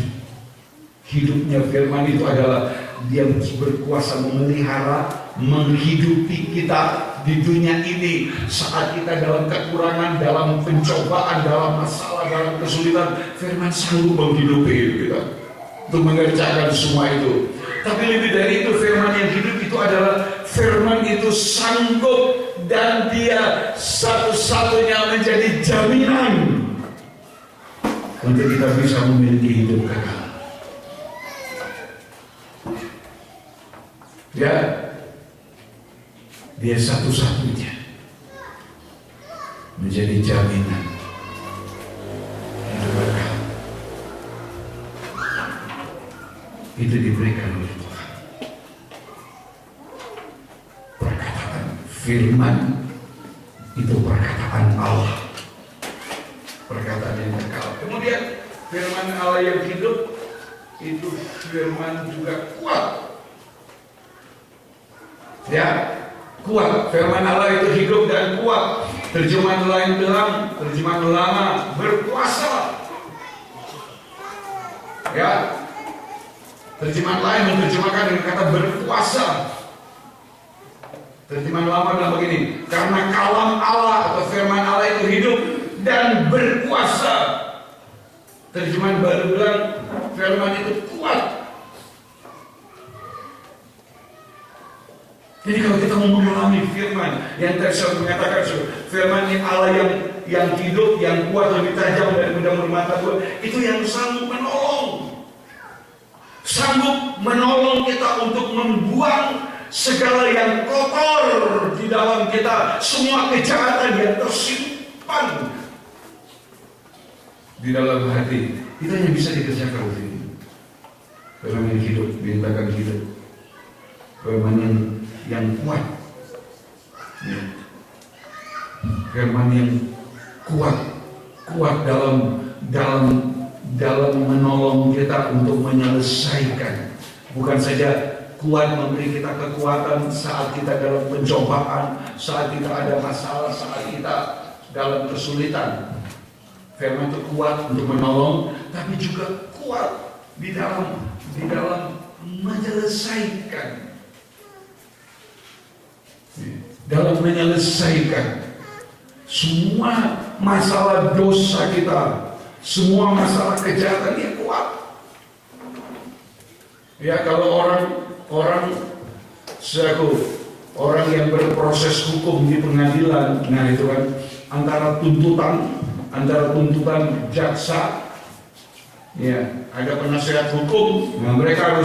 Hidupnya firman itu adalah dia berkuasa memelihara, menghidupi kita di dunia ini. Saat kita dalam kekurangan, dalam pencobaan, dalam masalah, dalam kesulitan, firman selalu menghidupi kita untuk mengerjakan semua itu. Tapi lebih dari itu, firman yang hidup itu adalah firman itu sanggup dan dia satu-satunya menjadi jaminan untuk kita bisa memiliki hidup kekal. Ya, dia satu-satunya menjadi jaminan hidup kekal. Itu diberikan oleh Tuhan. Perkataan firman itu perkataan Allah, perkataan yang kekal. Kemudian firman Allah yang hidup itu firman juga kuat. Ya, kuat. Firman Allah itu hidup dan kuat. Terjemahan lain bilang, terjemahan lama, berkuasa. Ya. Terjemahan lain menerjemahkan dengan kata berkuasa. Terjemahan lama bilang begini, karena kalam Allah atau firman Allah itu hidup dan berkuasa. Terjemahan baru bilang firman itu kuat. Jadi kalau kita mau mengalami firman yang tadi saya mengatakan, firman Allah yang hidup, yang kuat, lebih tajam dari pedang bermata dua, itu yang sanggup menolong. Sanggup menolong kita untuk membuang segala yang kotor di dalam kita, semua kejahatan yang tersimpan di dalam hati. Itu hanya bisa dikerjakan oleh ini. Firman yang hidup, dinyatakan hidup. Firman yang kuat. Ya. Firman yang kuat dalam menolong kita untuk menyelesaikan. Bukan saja kuat memberi kita kekuatan saat kita dalam pencobaan, saat kita ada masalah, saat kita dalam kesulitan. Firman itu kuat untuk menolong, tapi juga kuat di dalam menyelesaikan. Dalam menyelesaikan semua masalah dosa kita, semua masalah kejahatan, dia kuat. Ya, kalau orang yang berproses hukum di pengadilan, nah itu kan antara tuntutan jaksa, ya ada penasehat hukum, nah mereka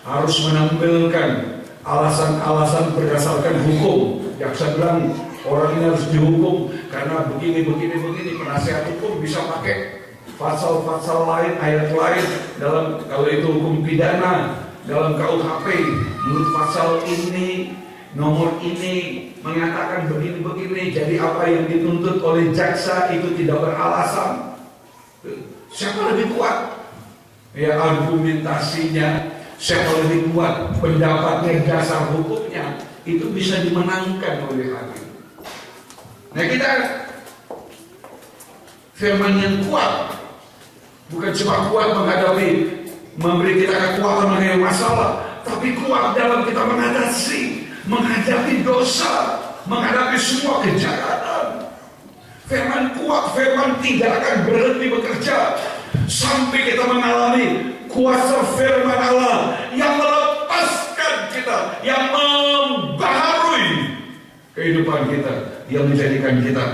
harus menampilkan alasan-alasan berdasarkan hukum. Jaksa bilang orang ini harus dihukum karena begini. Penasehat hukum bisa pakai pasal-pasal lain, ayat lain dalam, kalau itu hukum pidana, dalam KUHP menurut pasal ini, nomor ini mengatakan begini. Jadi apa yang dituntut oleh jaksa itu tidak beralasan. Siapa lebih kuat? Ya, argumentasinya. Siapa lebih kuat? Pendapatnya, dasar hukumnya itu bisa dimenangkan oleh hakim. Nah, kita firman yang kuat Bukan cuma kuat memberi kita kekuatan mengenai masalah, tapi kuat dalam kita menghadapi dosa, menghadapi semua kejahatan. Firman kuat, firman tidak akan berhenti bekerja sampai kita mengalami kuasa firman Allah yang melepaskan kita, yang membaharui kehidupan kita, yang menjadikan kita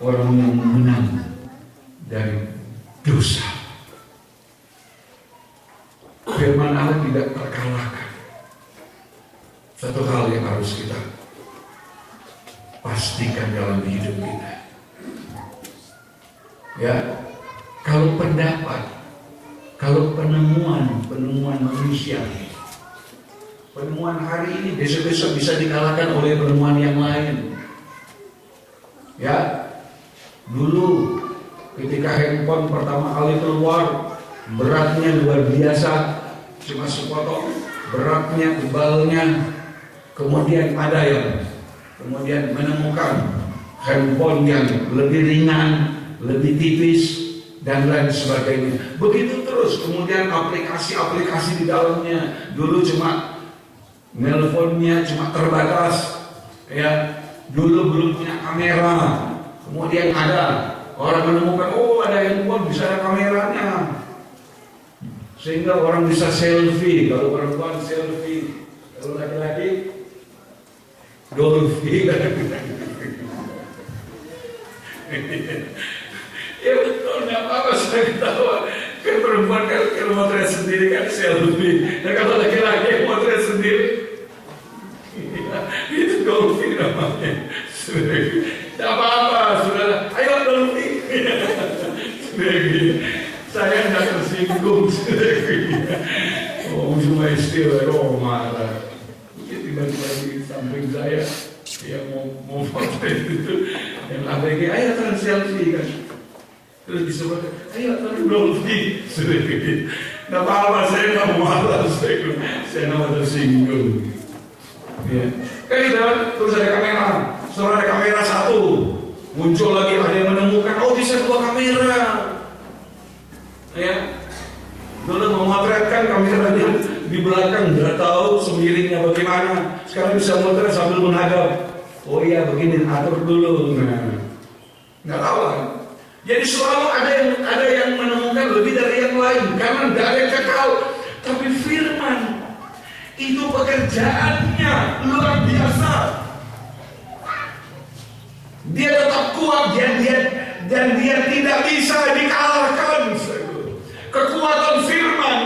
orang yang menang dari dosa. Firman Allah tidak terkalahkan. Satu hal yang harus kita pastikan dalam hidup kita, ya, kalau pendapat, kalau penemuan manusia, penemuan hari ini besok-besok bisa dikalahkan oleh penemuan yang lain. Ya, dulu ketika handphone pertama kali keluar, beratnya luar biasa, cuma sepotong, beratnya, tebalnya. Kemudian ada yang kemudian menemukan handphone yang lebih ringan, lebih tipis, dan lain sebagainya. Begitu terus, kemudian aplikasi-aplikasi di dalamnya. Dulu cuma nelponnya cuma terbatas, ya. Dulu belum punya kamera. Kemudian ada orang menemukan, oh ada handphone bisa ada kameranya, sehingga orang bisa selfie. Kalau perempuan selfie, kalau laki-laki dolphin. Ya betul, nggak apa-apa, sudah ketawa. Kan perempuan kalau motret sendiri kan selfie. Nah kalau laki-laki motret sendiri, itu dolphin namanya. Tidak apa-apa, saudara. Ayo dolphin. Saya tidak tersinggung. Oh, cuma istilah, oh marah. Tiba-tiba di samping saya, dia mau potret itu, yang lagi, ayo taruh selfie kan. Terus disebut, ayo taruh dolphin. Tidak apa-apa, saya nggak mau marah, saya nggak tersinggung. Ya. Kan itu, terus ada kamera, setelah ada kamera satu, muncul lagi ada yang menemukan, oh bisa dua kamera. Ya, dulu memotretkan kameranya di belakang, nggak tahu semiringnya bagaimana. Sekarang bisa motret sambil menghadap. Oh iya begini, atur dulu. Nah, nggak tahu kan? Jadi selalu ada yang menemukan lebih dari yang lain, karena tidak ada yang kekal. Tapi firman itu pekerjaannya luar biasa. Dia tetap kuat dan dia tidak bisa dikalahkan. Kekuatan firman,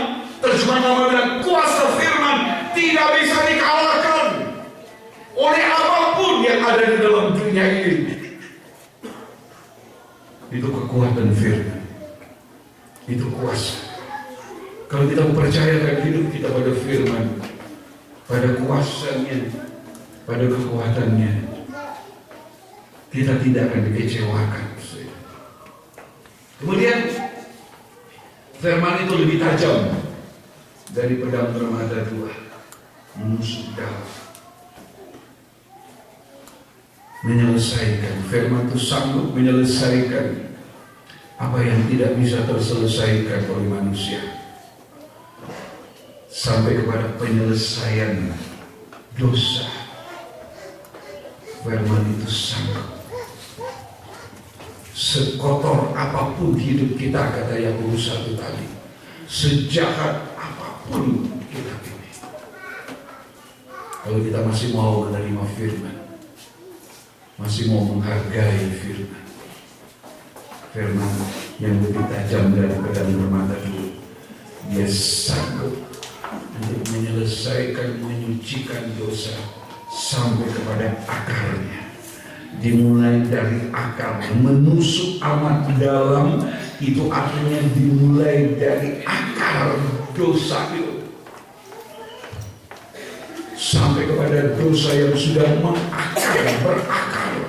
terjemahan nama dan kuasa firman tidak bisa dikalahkan oleh apapun yang ada di dalam dunia ini. Itu kekuatan firman, itu kuasa. Kalau kita mempercayakan hidup kita pada firman, pada kuasanya, pada kekuatannya, kita tidak akan dikecewakan. Kemudian firman itu lebih tajam dari pedang bermata dua, menusuk dalam, menyelesaikan. Firman itu sanggup menyelesaikan apa yang tidak bisa terselesaikan oleh manusia, sampai kepada penyelesaian dosa. Firman itu sanggup. Sekotor apapun hidup kita, kata Yakobus 1 tadi, sejahat apapun kita ini, kalau kita masih mau menerima firman, masih mau menghargai firman, firman yang lebih tajam dari pedang bermata dua, dia sanggup untuk menyelesaikan, menyucikan dosa sampai kepada akarnya. Dimulai dari akar, menusuk amat dalam, itu artinya dimulai dari akar dosa itu sampai kepada dosa yang sudah berakar,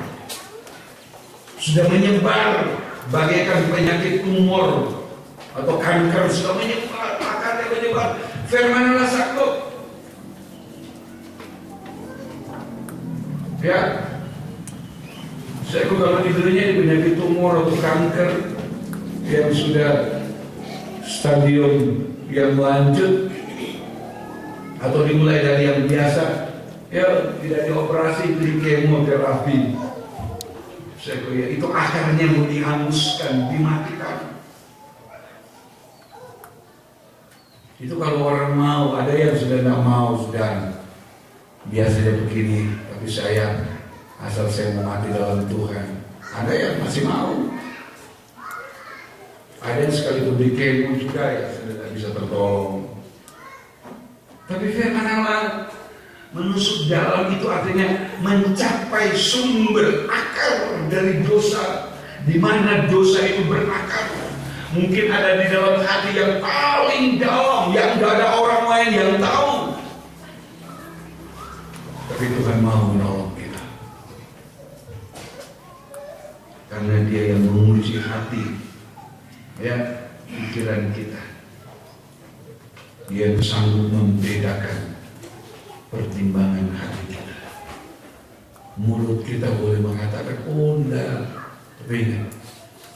sudah menyebar bagaikan penyakit tumor atau kanker, sudah menyebar, akarnya menyebar. Firman Allah sanggup. Ya, saya kalau tidurnya di penyakit tumor atau kanker yang sudah stadium yang lanjut atau dimulai dari yang biasa, ya tidak dioperasi, di kemoterapi. Saya kira itu akarnya mau dihanguskan, dimatikan. Itu kalau orang mau, ada yang sudah tidak mau, sudah biasanya begini, tapi saya asal saya mau mati dalam Tuhan. Ada yang masih mau. Ada yang sekalipun di kemo juga ya sudah tidak bisa tertolong. Tapi firman Allah menusuk dalam itu artinya mencapai sumber akar dari dosa, di mana dosa itu berakar. Mungkin ada di dalam hati yang paling dalam, yang gak ada orang lain yang tahu. Tapi Tuhan mau menolong kita, karena Dia yang menguji hati, ya, pikiran kita. Dia sanggup membedakan pertimbangan hati kita. Mulut kita boleh mengatakan, oh enggak, tapi ingat,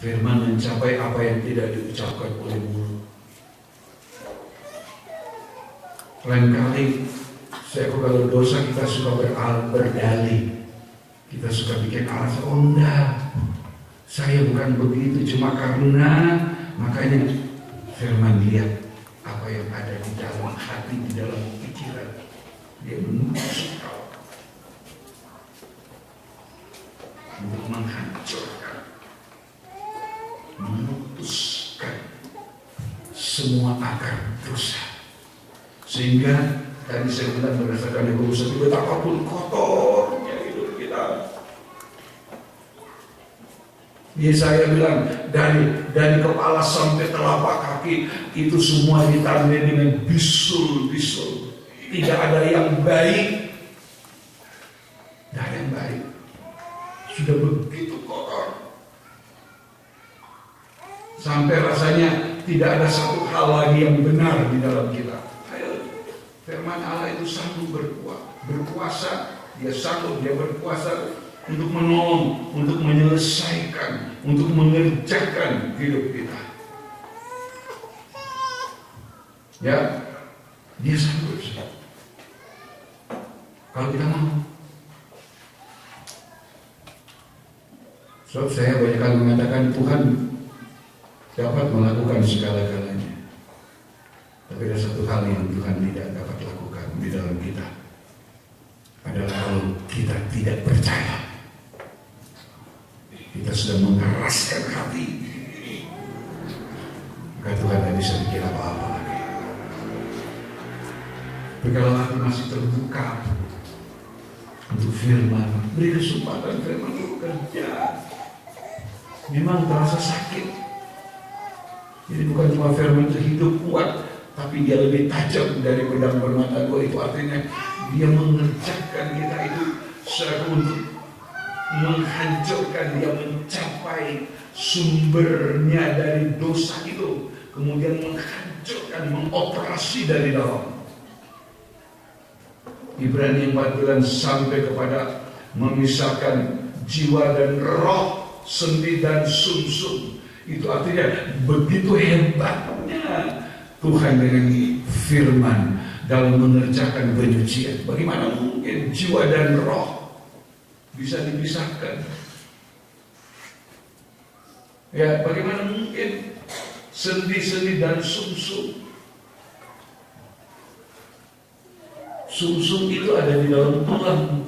firman mencapai apa yang tidak diucapkan oleh mulut. Lain kali, kalau dosa kita suka berdalih, kita suka bikin alasan, oh enggak, saya bukan begitu, cuma karena, makanya firman lihat apa yang ada di dalam hati, di dalam pikiran. Dia menusuk kau untuk menghancurkan, memutuskan semua akar dosa. Sehingga tadi saya bilang berdasarkan Yakobus 1, betapapun kotornya hidup kita. Yesaya bilang dari kepala sampai telapak kaki itu semua ditandai dengan bisul-bisul. Tidak ada yang baik. Tidak ada yang baik. Sudah begitu kotor. Sampai rasanya tidak ada satu hal lagi yang benar di dalam kita. Ayo, firman Allah itu sanggup berkuasa. Dia sanggup, dia berkuasa untuk menolong, untuk menyelesaikan, untuk mengerjakan hidup kita. Ya, dia sanggup. Kalau kita mau. Sebab saya banyak kali mengatakan Tuhan dapat melakukan segala-galanya. Tapi ada satu hal yang Tuhan tidak dapat lakukan di dalam kita, adalah kalau kita tidak percaya. Kita sudah mengeraskan hati, maka Tuhan tidak bisa bikin apa-apa lagi. Tapi kalau hati masih terbuka untuk firman, beri kesempatan firman itu bekerja. Memang terasa sakit. Jadi bukan cuma firman itu hidup kuat, tapi dia lebih tajam dari pedang bermata dua. Itu artinya dia mengerjakan kita itu secara untuk menghancurkan, dia mencapai sumbernya dari dosa itu, kemudian menghancurkan, mengoperasi dari dalam. Ibrani 4 bilang sampai kepada memisahkan jiwa dan roh, sendi dan sumsum. Itu artinya begitu hebatnya Tuhan dengan firman dalam mengerjakan penyucian. Bagaimana mungkin jiwa dan roh bisa dipisahkan? Ya, bagaimana mungkin sendi-sendi dan sumsum? Sumsum itu ada di dalam tulang.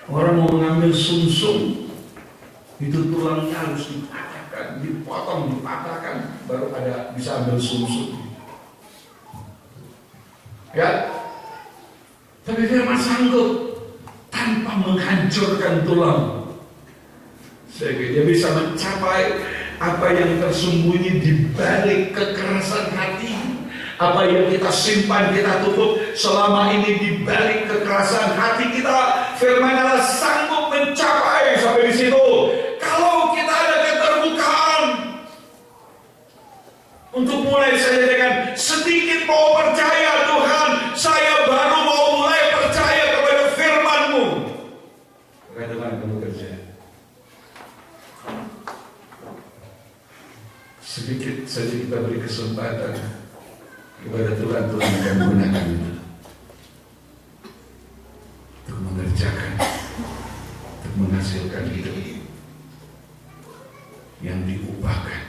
Orang mau mengambil sumsum, itu tulangnya harus dipatahkan, dipotong, dipatahkan, baru ada bisa ambil sumsum. Ya, tapi firman sanggup tanpa menghancurkan tulang. Sehingga dia bisa mencapai apa yang tersembunyi di balik kekerasan hati. Apa yang kita simpan, kita tutup selama ini di balik kekerasan hati kita, firman Allah sanggup mencapai sampai di situ. Kalau kita ada keterbukaan untuk mulai saja dengan sedikit mau percaya, Tuhan, saya baru mau mulai percaya kepada firman-Mu. Maka Tuhan kamu kerja. Sedikit sedikit saja kita beri kesempatan kepada Tuhan, Tuhan akan gunakan itu untuk mengerjakan, untuk menghasilkan hidup yang diubahkan,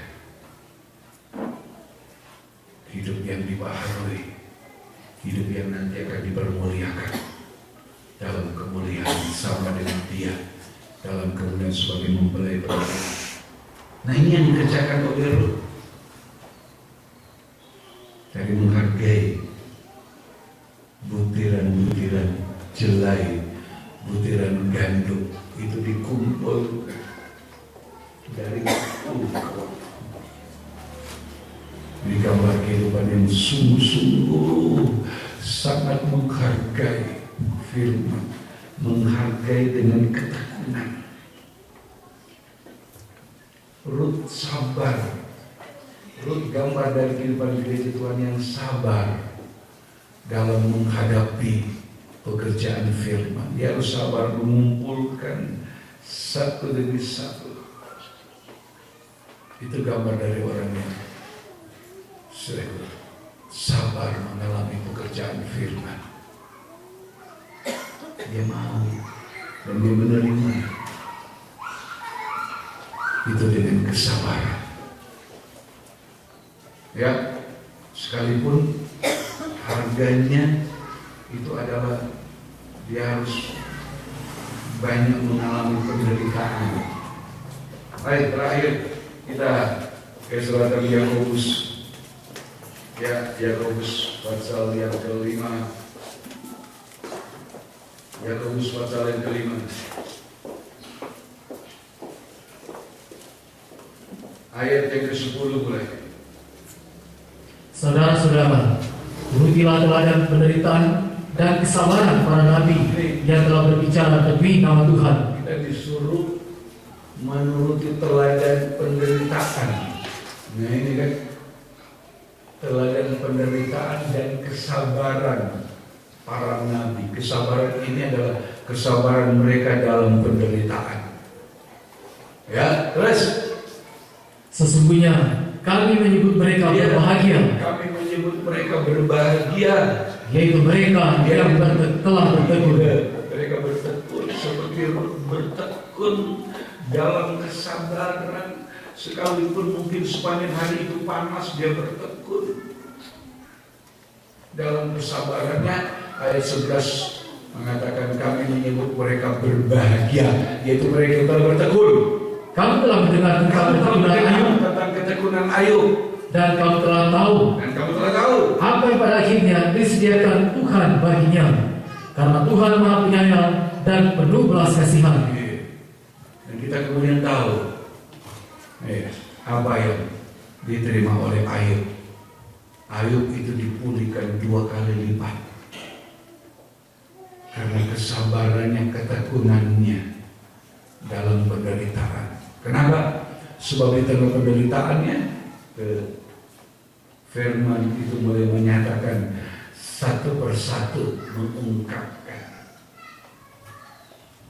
hidup yang dibaharui, hidup yang nanti akan dipermuliakan dalam kemuliaan sama dengan Dia, dalam kemuliaan sebagai mempelai perempuan. Nah, ini yang dikerjakan oleh Ruth. Dari menghargai butiran-butiran jelai, butiran gandum itu dikumpul dari waktu. Ini gambar kehidupan yang sungguh-sungguh sangat menghargai firman, menghargai dengan ketekunan. Ruth sabar. Ruth gambar dari kehidupan gereja Tuhan yang sabar dalam menghadapi pekerjaan firman. Dia harus sabar mengumpulkan satu demi satu. Itu gambar dari orang yang sabar mengalami pekerjaan firman. Dia mau dan dia menerima itu dengan kesabaran. Ya, sekalipun harganya itu adalah dia harus banyak mengalami penderitaan. Baik, terakhir kita ke surat Yakobus. Ya, Yakobus pasal yang kelima. Yakobus pasal yang kelima. Ayat yang ke-10 mulai. Saudara-saudara, turutilah teladan penderitaan dan kesabaran para nabi yang telah berbicara demi nama Tuhan. Kita disuruh menuruti teladan penderitaan. Nah, ini kan teladan penderitaan dan kesabaran para nabi. Kesabaran ini adalah kesabaran mereka dalam penderitaan. Ya, terus sesungguhnya kami menyebut mereka berbahagia. Kami menyebut mereka berbahagia, yaitu mereka yang telah bertekun. Mereka bertekun seperti bertekun dalam kesabaran. Sekalipun mungkin sepanjang hari itu panas, dia bertekun dalam kesabarannya. Ayat 11 mengatakan kami menyebut mereka berbahagia, yaitu mereka yang telah bertekun. Kamu telah mendengar tentang ketekunan Ayub, dan kamu telah tahu apa yang pada akhirnya disediakan Tuhan baginya, karena Tuhan Maha Penyayang dan penuh belas kasihan. Dan kita kemudian tahu apa yang diterima oleh Ayub. Ayub itu dipulihkan 2 kali lipat karena kesabarannya, ketekunannya dalam penderitaan. Kenapa? Sebab di tengah penderitaannya, firman itu mulai menyatakan satu persatu, mengungkapkan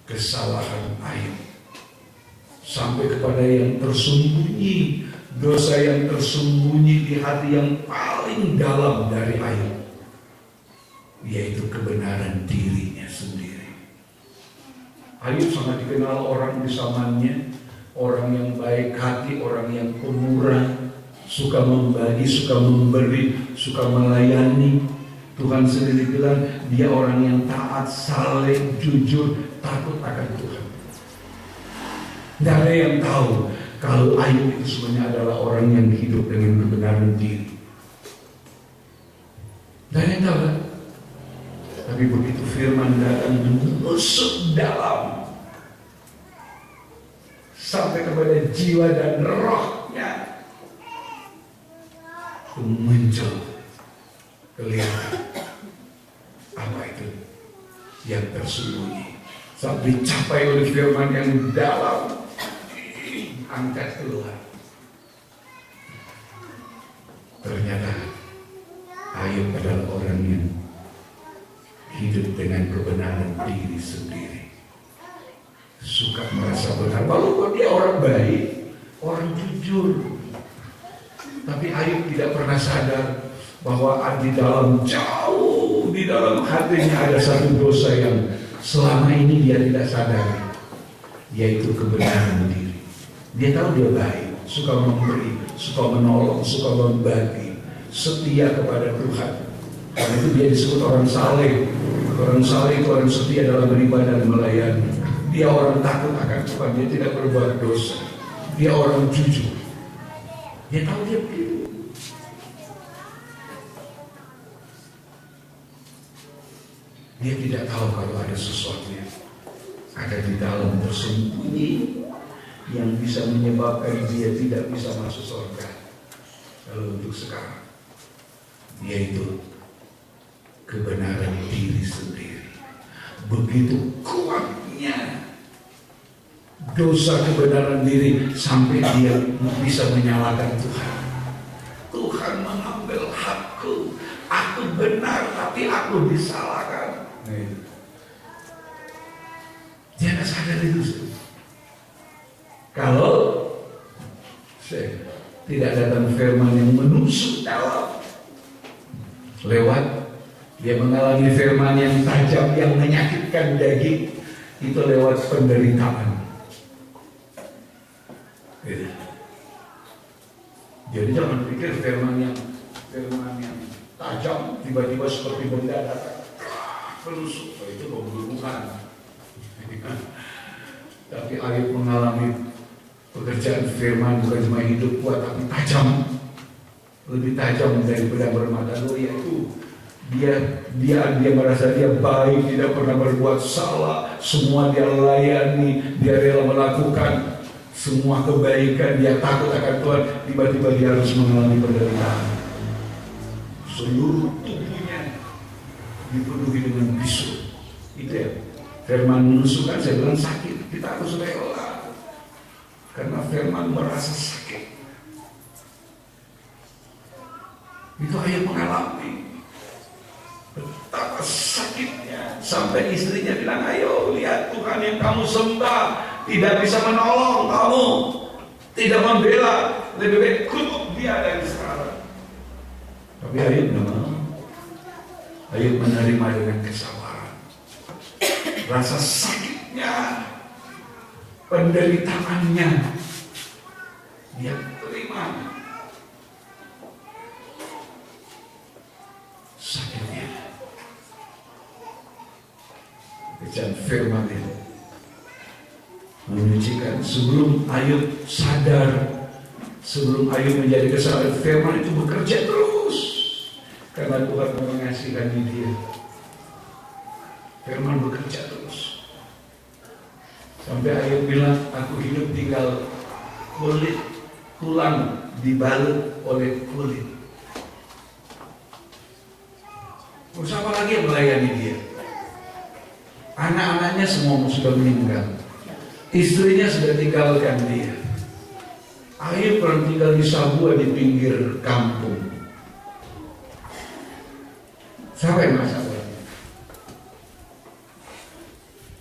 kesalahan Ayub sampai kepada yang tersembunyi, dosa yang tersembunyi di hati yang paling dalam dari Ayub, yaitu kebenaran dirinya sendiri. Ayub sangat dikenal orang di zamannya, orang yang baik hati, orang yang pemurah, suka membagi, suka memberi, suka melayani. Tuhan sendiri bilang dia orang yang taat, saleh, jujur, takut akan Tuhan. Tidak ada yang tahu kalau Ayub itu sebenarnya adalah orang yang hidup dengan kebenaran diri. Tidak ada yang tahu kan? Tapi begitu firman datang menusuk dalam sampai kepada jiwa dan rohnya, itu muncul kelihatan apa itu yang tersembunyi, sampai dicapai oleh firman yang dalam, angkat keluar. Ternyata Ayub adalah orang yang hidup dengan kebenaran diri sendiri, suka merasa benar, walaupun dia orang baik, orang jujur, tapi Ayub tidak pernah sadar bahwa di dalam jauh di dalam hatinya ada satu dosa yang selama ini dia tidak sadari, yaitu kebenaran diri. Dia tahu dia baik, suka memberi, suka menolong, suka membagi, setia kepada Tuhan. Karena itu dia disebut orang saleh. Orang saleh itu orang setia dalam beribadah dan melayani. Dia orang takut akan Tuhan, dia tidak berbuat dosa. Dia orang jujur. Dia tahu dia begitu. Dia tidak tahu kalau ada sesuatu yang ada di dalam tersembunyi yang bisa menyebabkan dia tidak bisa masuk surga. Kalau untuk sekarang, yaitu kebenaran diri sendiri. Begitu kuatnya dosa kebenaran diri sampai dia bisa menyalahkan Tuhan. Tuhan mengambil hakku, aku benar tapi aku disalahkan. Dia nggak sadar itu. Kalau tidak datang firman yang menusuk dalam, lewat dia mengalami firman yang tajam yang menyakitkan daging, itu lewat penderitaan. Jadi jangan pikir firman yang tajam tiba-tiba seperti benda datang menusuk, itu pembunuhan. Tapi Ayub mengalami pekerjaan firman bukan cuma hidup kuat tapi tajam, lebih tajam dari pedang bermata dua, yaitu dia merasa dia baik, tidak pernah berbuat salah, semua dia layani, dia rela melakukan semua kebaikan, dia takut akan Tuhan. Tiba-tiba dia harus mengalami penderitaan, seluruh tubuhnya dipenuhi dengan bisu. Itu ya, firman menusukkan, saya bilang sakit, kita harus rela karena firman merasa sakit. Itu Ayub mengalami betapa sakitnya sampai istrinya bilang, ayo lihat Tuhan yang kamu sembah tidak bisa menolong kamu, tidak membela, lebih baik kutuk dia dari sekarang. Tapi Ayub tidak mau. Ayub menerima dengan kesabaran. Rasa sakitnya, penderitaannya dia terima. Sakitnya, pekerjaan firman itu menyucikan. Sebelum Ayub sadar, sebelum Ayub menjadi kesalahan, firman itu bekerja terus karena Tuhan mengasihi dia. Firman bekerja terus sampai Ayub bilang, aku hidup tinggal kulit tulang dibalut oleh kulit. Siapa lagi yang melayani dia? Anak-anaknya semua sudah meninggal, istrinya sudah tinggalkan dia. Ayub pernah tinggal di Sabua di pinggir kampung. Siapa yang masalah?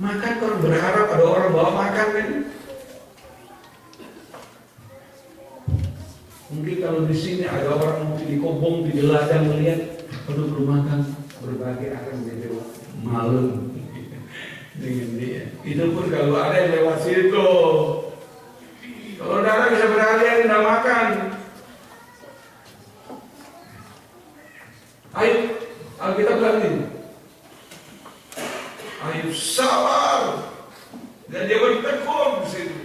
Makan orang berharap ada orang bawa makan kan? Mungkin kalau di sini ada orang mungkin di Kobong, di ladang melihat, aduh belum makan, berbagi akan menjadi malu dengan dia. Itu pun kalau ada yang lewat situ. Kalau darah bisa berhari-hari tidak makan. Ayub, Alkitab bilang ini, Ayub sabar dan dia bertekun di situ.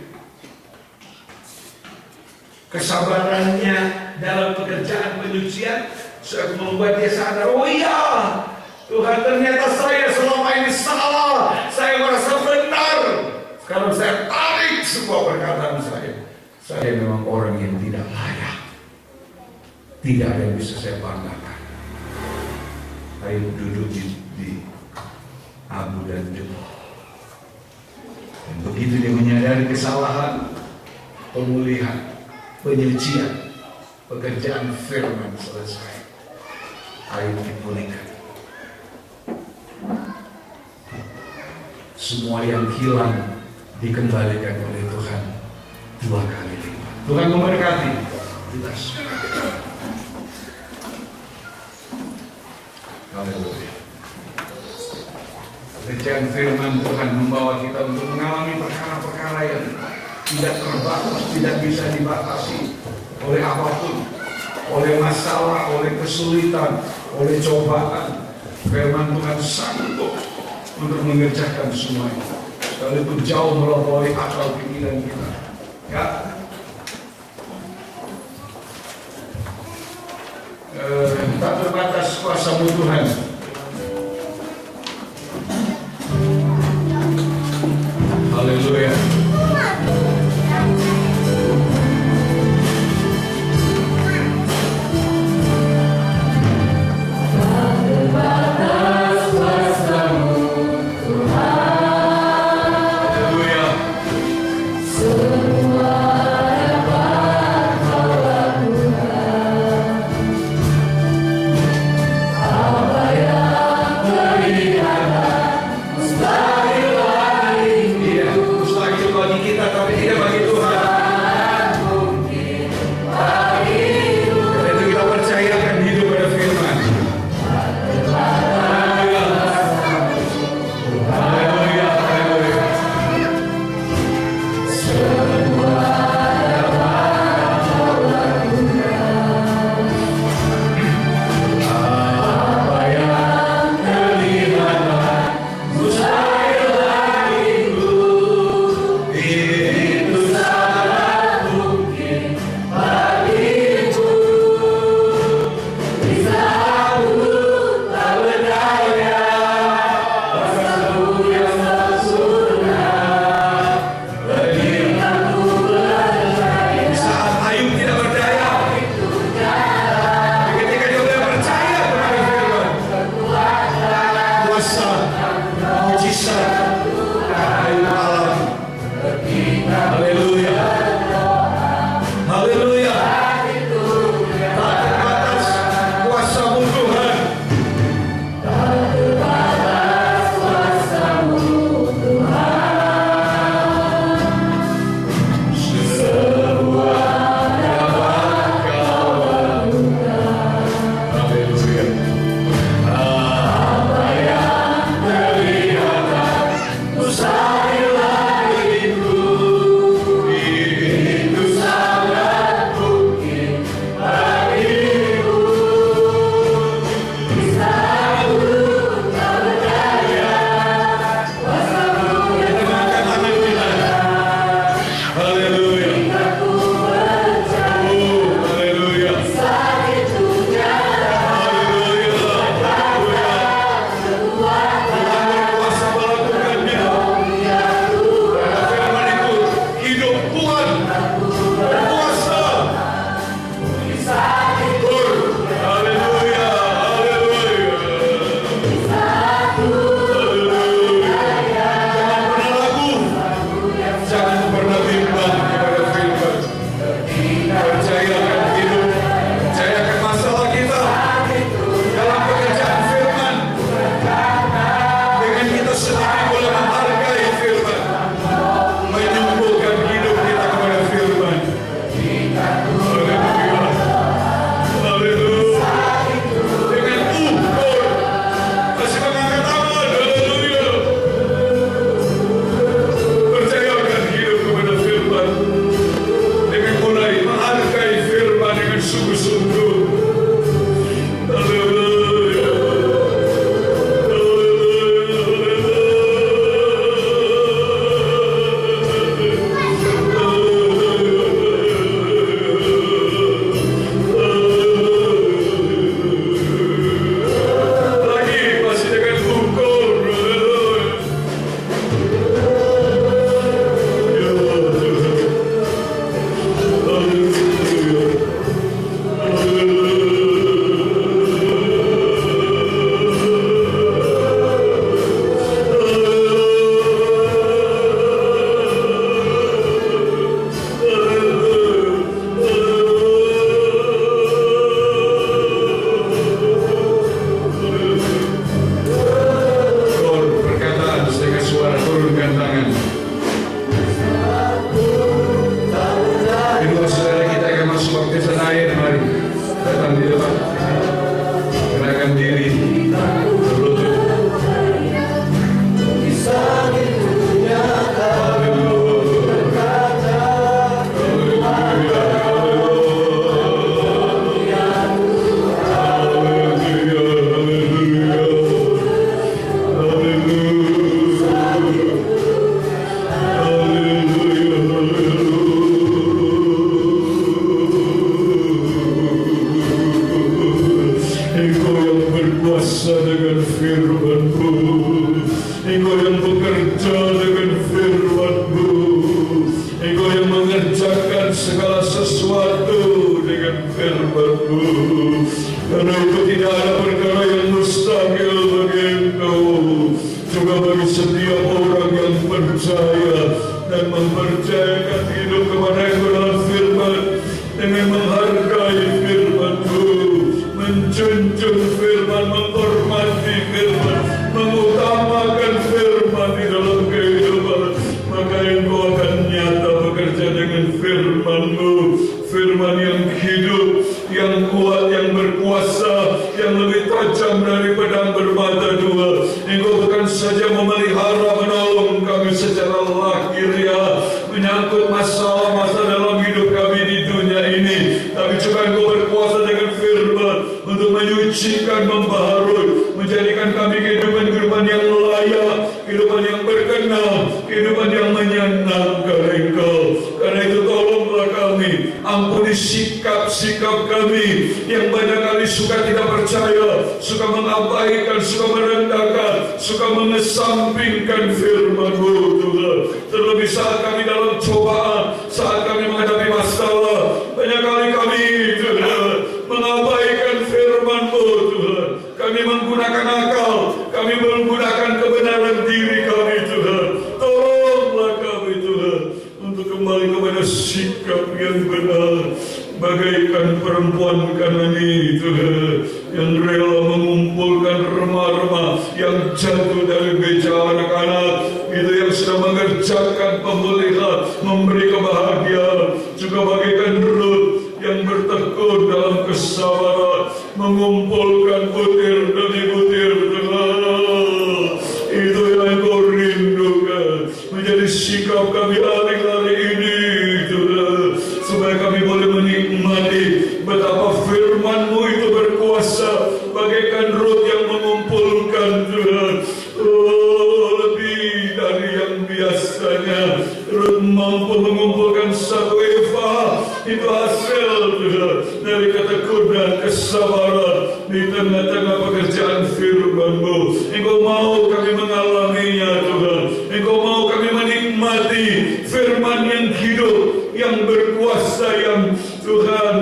Kesabarannya dalam pekerjaan penyucian sudah membuat dia sadar, oh iya, Tuhan ternyata saya selama ini salah, saya merasa benar. Sekarang saya tarik semua perkataan saya. Saya memang orang yang tidak layak, tidak ada yang bisa saya banggakan. Ayub duduk di abu dan debu. Dan begitu dia menyadari kesalahan, pemulihan, penyucian, pekerjaan firman selesai, Ayub dipulihkan. Semua yang hilang dikembalikan oleh Tuhan 2 kali lipat. Tuhan memberkati kita semua. Haleluya. Kebenaran firman Tuhan membawa kita untuk mengalami perkara-perkara yang tidak terbatas, tidak bisa dibatasi oleh apapun, oleh masalah, oleh kesulitan, oleh cobaan. Firman Tuhan sanggup untuk mengerjakan semuanya, sekalipun jauh melampaui akal pikiran kita. Ya, tak terbatas kuasa-Mu Tuhan. Haleluya. Apa firman-Mu, Engkau yang bekerja dengan firman-Mu, Engkau yang mengerjakan segala sesuatu dengan firman-Mu. Karena itu tidak ada perkara yang mustahil bagi Engkau. Juga bagi setiap orang yang percaya dan mempercayakan hidup kepada Engkau dalam firman, dengan menghargai firman-Mu, menjunjung firman, menghormati firman, mengutamakan firman di dalam kehidupan, maka Engkau akan nyata bekerja dengan firman-Mu, firman yang hidup, yang kuat, yang berkuasa, yang lebih tajam dari pedang bermata dua. Engkau bukan saja memelihara, menolong kami secara lahiriah, menyangkut masalah-masalah dalam hidup kami di dunia ini, tapi juga Engkau berkuasa dengan firman untuk menyucikan, membaharui, menjadikan kami kehidupan yang layak, kehidupan yang berkenan, kehidupan yang menyenangkan Engkau. Karena itu tolonglah kami, ampuni sikap-sikap kami yang banyak kali suka tidak percaya, suka mengabaikan, suka merendahkan, suka mengesampingkan firman-Mu, Tuhan. Terlebih saat kami dalam cobaan, saat kami menghadapi masalah, banyak kali kami, Tuhan, mengabaikan firman-Mu, Tuhan. Kami menggunakan akal, kami menggunakan kebenaran diri kami, Tuhan. Tolonglah kami, Tuhan, untuk kembali kepada sikap yang benar, bagaikan perempuan Kanani, Tuhan, yang rela mengumpulkan remah-remah yang jatuh dari beca anak-anak itu, yang sudah mengerjakan pemulihan, memberi kebahagiaan. Juga bagaikan Rut yang bertekun dalam kesabaran, mengumpulkan butir demi butir, Tuhan. Itu yang Engkau rindukan menjadi sikap kami hari-hari ini, Tuhan, supaya kami boleh menikmati betapa firman-Mu itu berkuasa, bagaikan Rut yang mengumpulkan, Tuhan. Oh, lebih dari yang biasanya. Rut mampu mengumpulkan satu eva, itu hasil, Tuhan, dari ketekunan, kesabaran di tengah-tengah pekerjaan firman-Mu. Engkau mau kami mengalaminya, Tuhan. Engkau mau kami menikmati firman yang hidup, yang berkuasa, yang Tuhan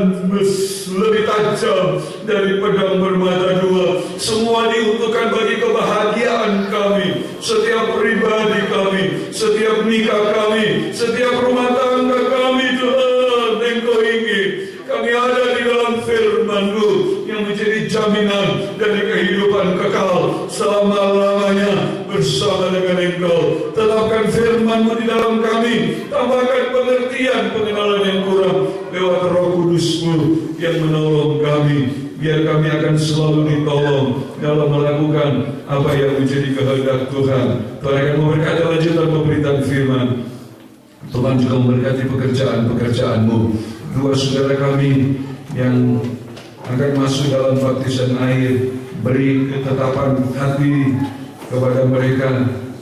lebih tajam dari pedang bermata dua. Semua diuntukkan bagi kebahagiaan kami, setiap pribadi kami, setiap nikah kami, setiap rumah tangga kami, Tuhan. Engkau ingin kami ada di dalam firman-Mu yang menjadi jaminan dari kehidupan kekal selama-lamanya bersama dengan Engkau. Tetapkan firman-Mu di dalam kami, tambahkan pengertian, pengenalan yang kurang lewat Roh Kudus-Mu yang menolong kami, biar kami akan selalu ditolong dalam melakukan apa yang menjadi kehendak Tuhan. Tuhan akan memberkati lanjutan pemberitaan firman. Tuhan juga memberkati pekerjaan-pekerjaan-Mu. Dua saudara kami yang akan masuk dalam baptisan air, beri ketetapan hati kepada mereka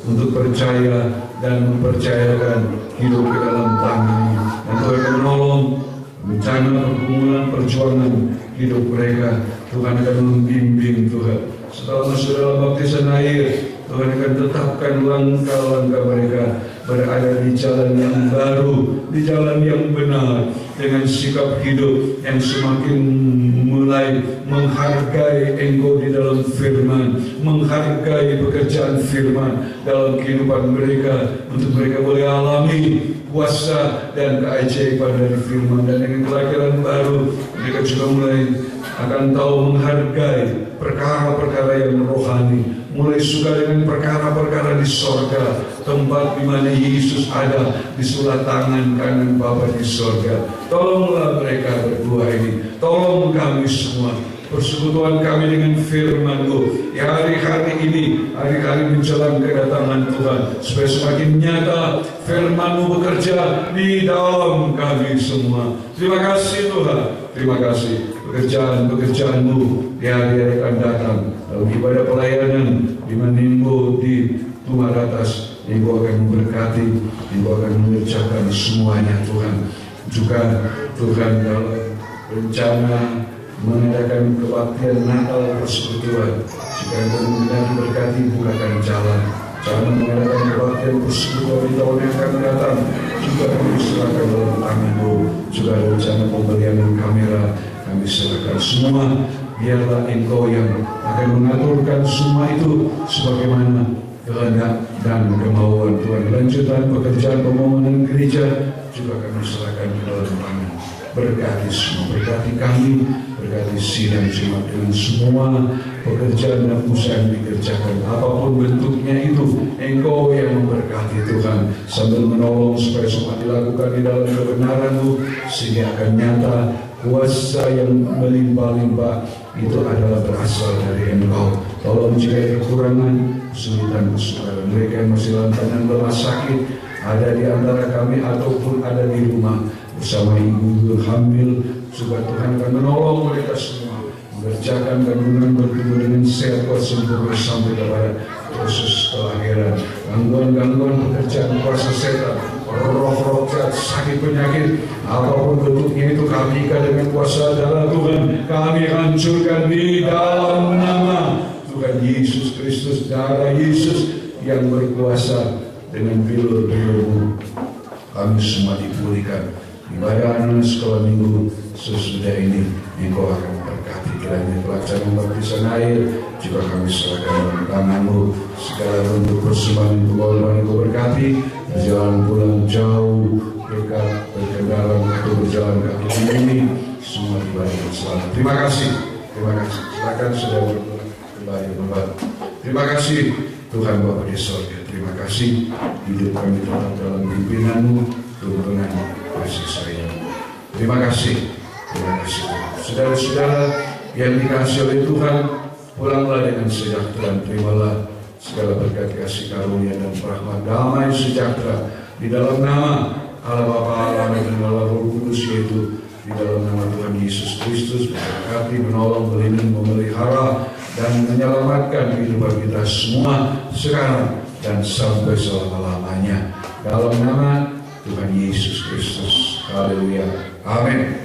untuk percaya dan mempercayakan hidup ke dalam tangan-Mu. Dan Tuhan akan menolong rencana pergumulan perjuangan hidup mereka. Tuhan akan membimbing, Tuhan. Setelah masuk dalam baptisan air, Tuhan akan tetapkan langkah-langkah mereka berada di jalan yang baru, di jalan yang benar, dengan sikap hidup yang semakin mulai menghargai Engkau di dalam firman, menghargai pekerjaan firman dalam kehidupan mereka, untuk mereka boleh alami kuasa dan keajaiban dari firman. Dan dengan kelahiran baru, mereka juga mulai akan tahu menghargai perkara-perkara yang rohani, mulai suka dengan perkara-perkara di sorga, tempat di mana Yesus ada di sebelah tangan kanan Bapa di sorga. Tolonglah mereka berdua ini, tolong kami semua, persekutuan kami dengan firman-Mu di hari-hari ini, hari-hari menjelang kedatangan Tuhan, supaya semakin nyata firman-Mu bekerja di dalam kami semua. Terima kasih Tuhan, terima kasih. Pekerjaan-pekerjaan-Mu di hari-hari akan datang, dalam ibadah pelayanan di Manimbo, di Tumaratas, Engkau akan memberkati, Engkau akan mengerjakan semuanya Tuhan. Juga Tuhan dalam rencana mengadakan kebaktian Natal persekutuan. Jika engkau mengenal berkati, bukakan jalan mengadakan kebaktian persekutuan di tahun yang akan datang. Juga kami serahkan dalam tangan-Mu. Juga rencana pembelian kamera kami serahkan semua. Biarlah Engkau yang akan mengaturkan semua itu sebagaimana kehendak dan kemauan Tuhan. Lanjutan pekerjaan pembangunan gereja juga kami serahkan ke dalam tangan. Berkati semua, berkati kami, berkati sidang jemaat dengan semua pekerjaan dan usaha yang dikerjakan, apapun bentuknya itu. Engkau yang memberkati Tuhan, sambil menolong supaya semua dilakukan di dalam kebenaran-Mu, sehingga akan nyata kuasa yang melimpah-limpah itu adalah berasal dari Engkau. Tolong jika ada kekurangan, kesulitan, mereka yang masih lantar dan lelah sakit ada di antara kami ataupun ada di rumah bersama ibu hamil, juga Tuhan akan menolong mereka semua mengerjakan kandungan bertumbuh dengan sehat kuat sempurna sampai kepada proses kelahiran. Gangguan-gangguan pekerjaan kuasa setan, roh-roh jahat, sakit penyakit apapun bentuknya itu, kami ikat dengan kuasa darah Tuhan, kami hancurkan di dalam nama Tuhan Yesus Kristus. Darah Yesus yang berkuasa, dengan bilur-bilur-Mu kami semua dipulihkan. Ibadah anak sekolah minggu sesudah ini Engkau akan berkati kiranya pelaksanaan baptisan air juga kami serahkan dalam tangan-Mu. Segala bentuk persembahan itu Engkau berkati. Perjalanan pulang jauh, dekat, berkendaraan atau berjalan kaki ini semua dibayar selamat. Terima kasih. Silakan sudah berpulang kembali membantu. Terima kasih Tuhan Bapa di sorga. Terima kasih hidup kami tetap dalam pimpinan-Mu, tuntunan kasih sayang. Terima kasih. Saudara-saudara yang dikasihi oleh Tuhan, pulanglah dengan sejahtera. Terimalah segala berkat kasih karunia dan rahmat damai sejahtera di dalam nama Allah Bapa, Allah dan Allah Roh Kudus, yaitu di dalam nama Tuhan Yesus Kristus, memberkati, menolong, melindungi, memelihara dan menyelamatkan kehidupan kita semua sekarang dan sampai selama-lamanya. Dalam nama Tuhan Yesus Kristus. Haleluya. Amin.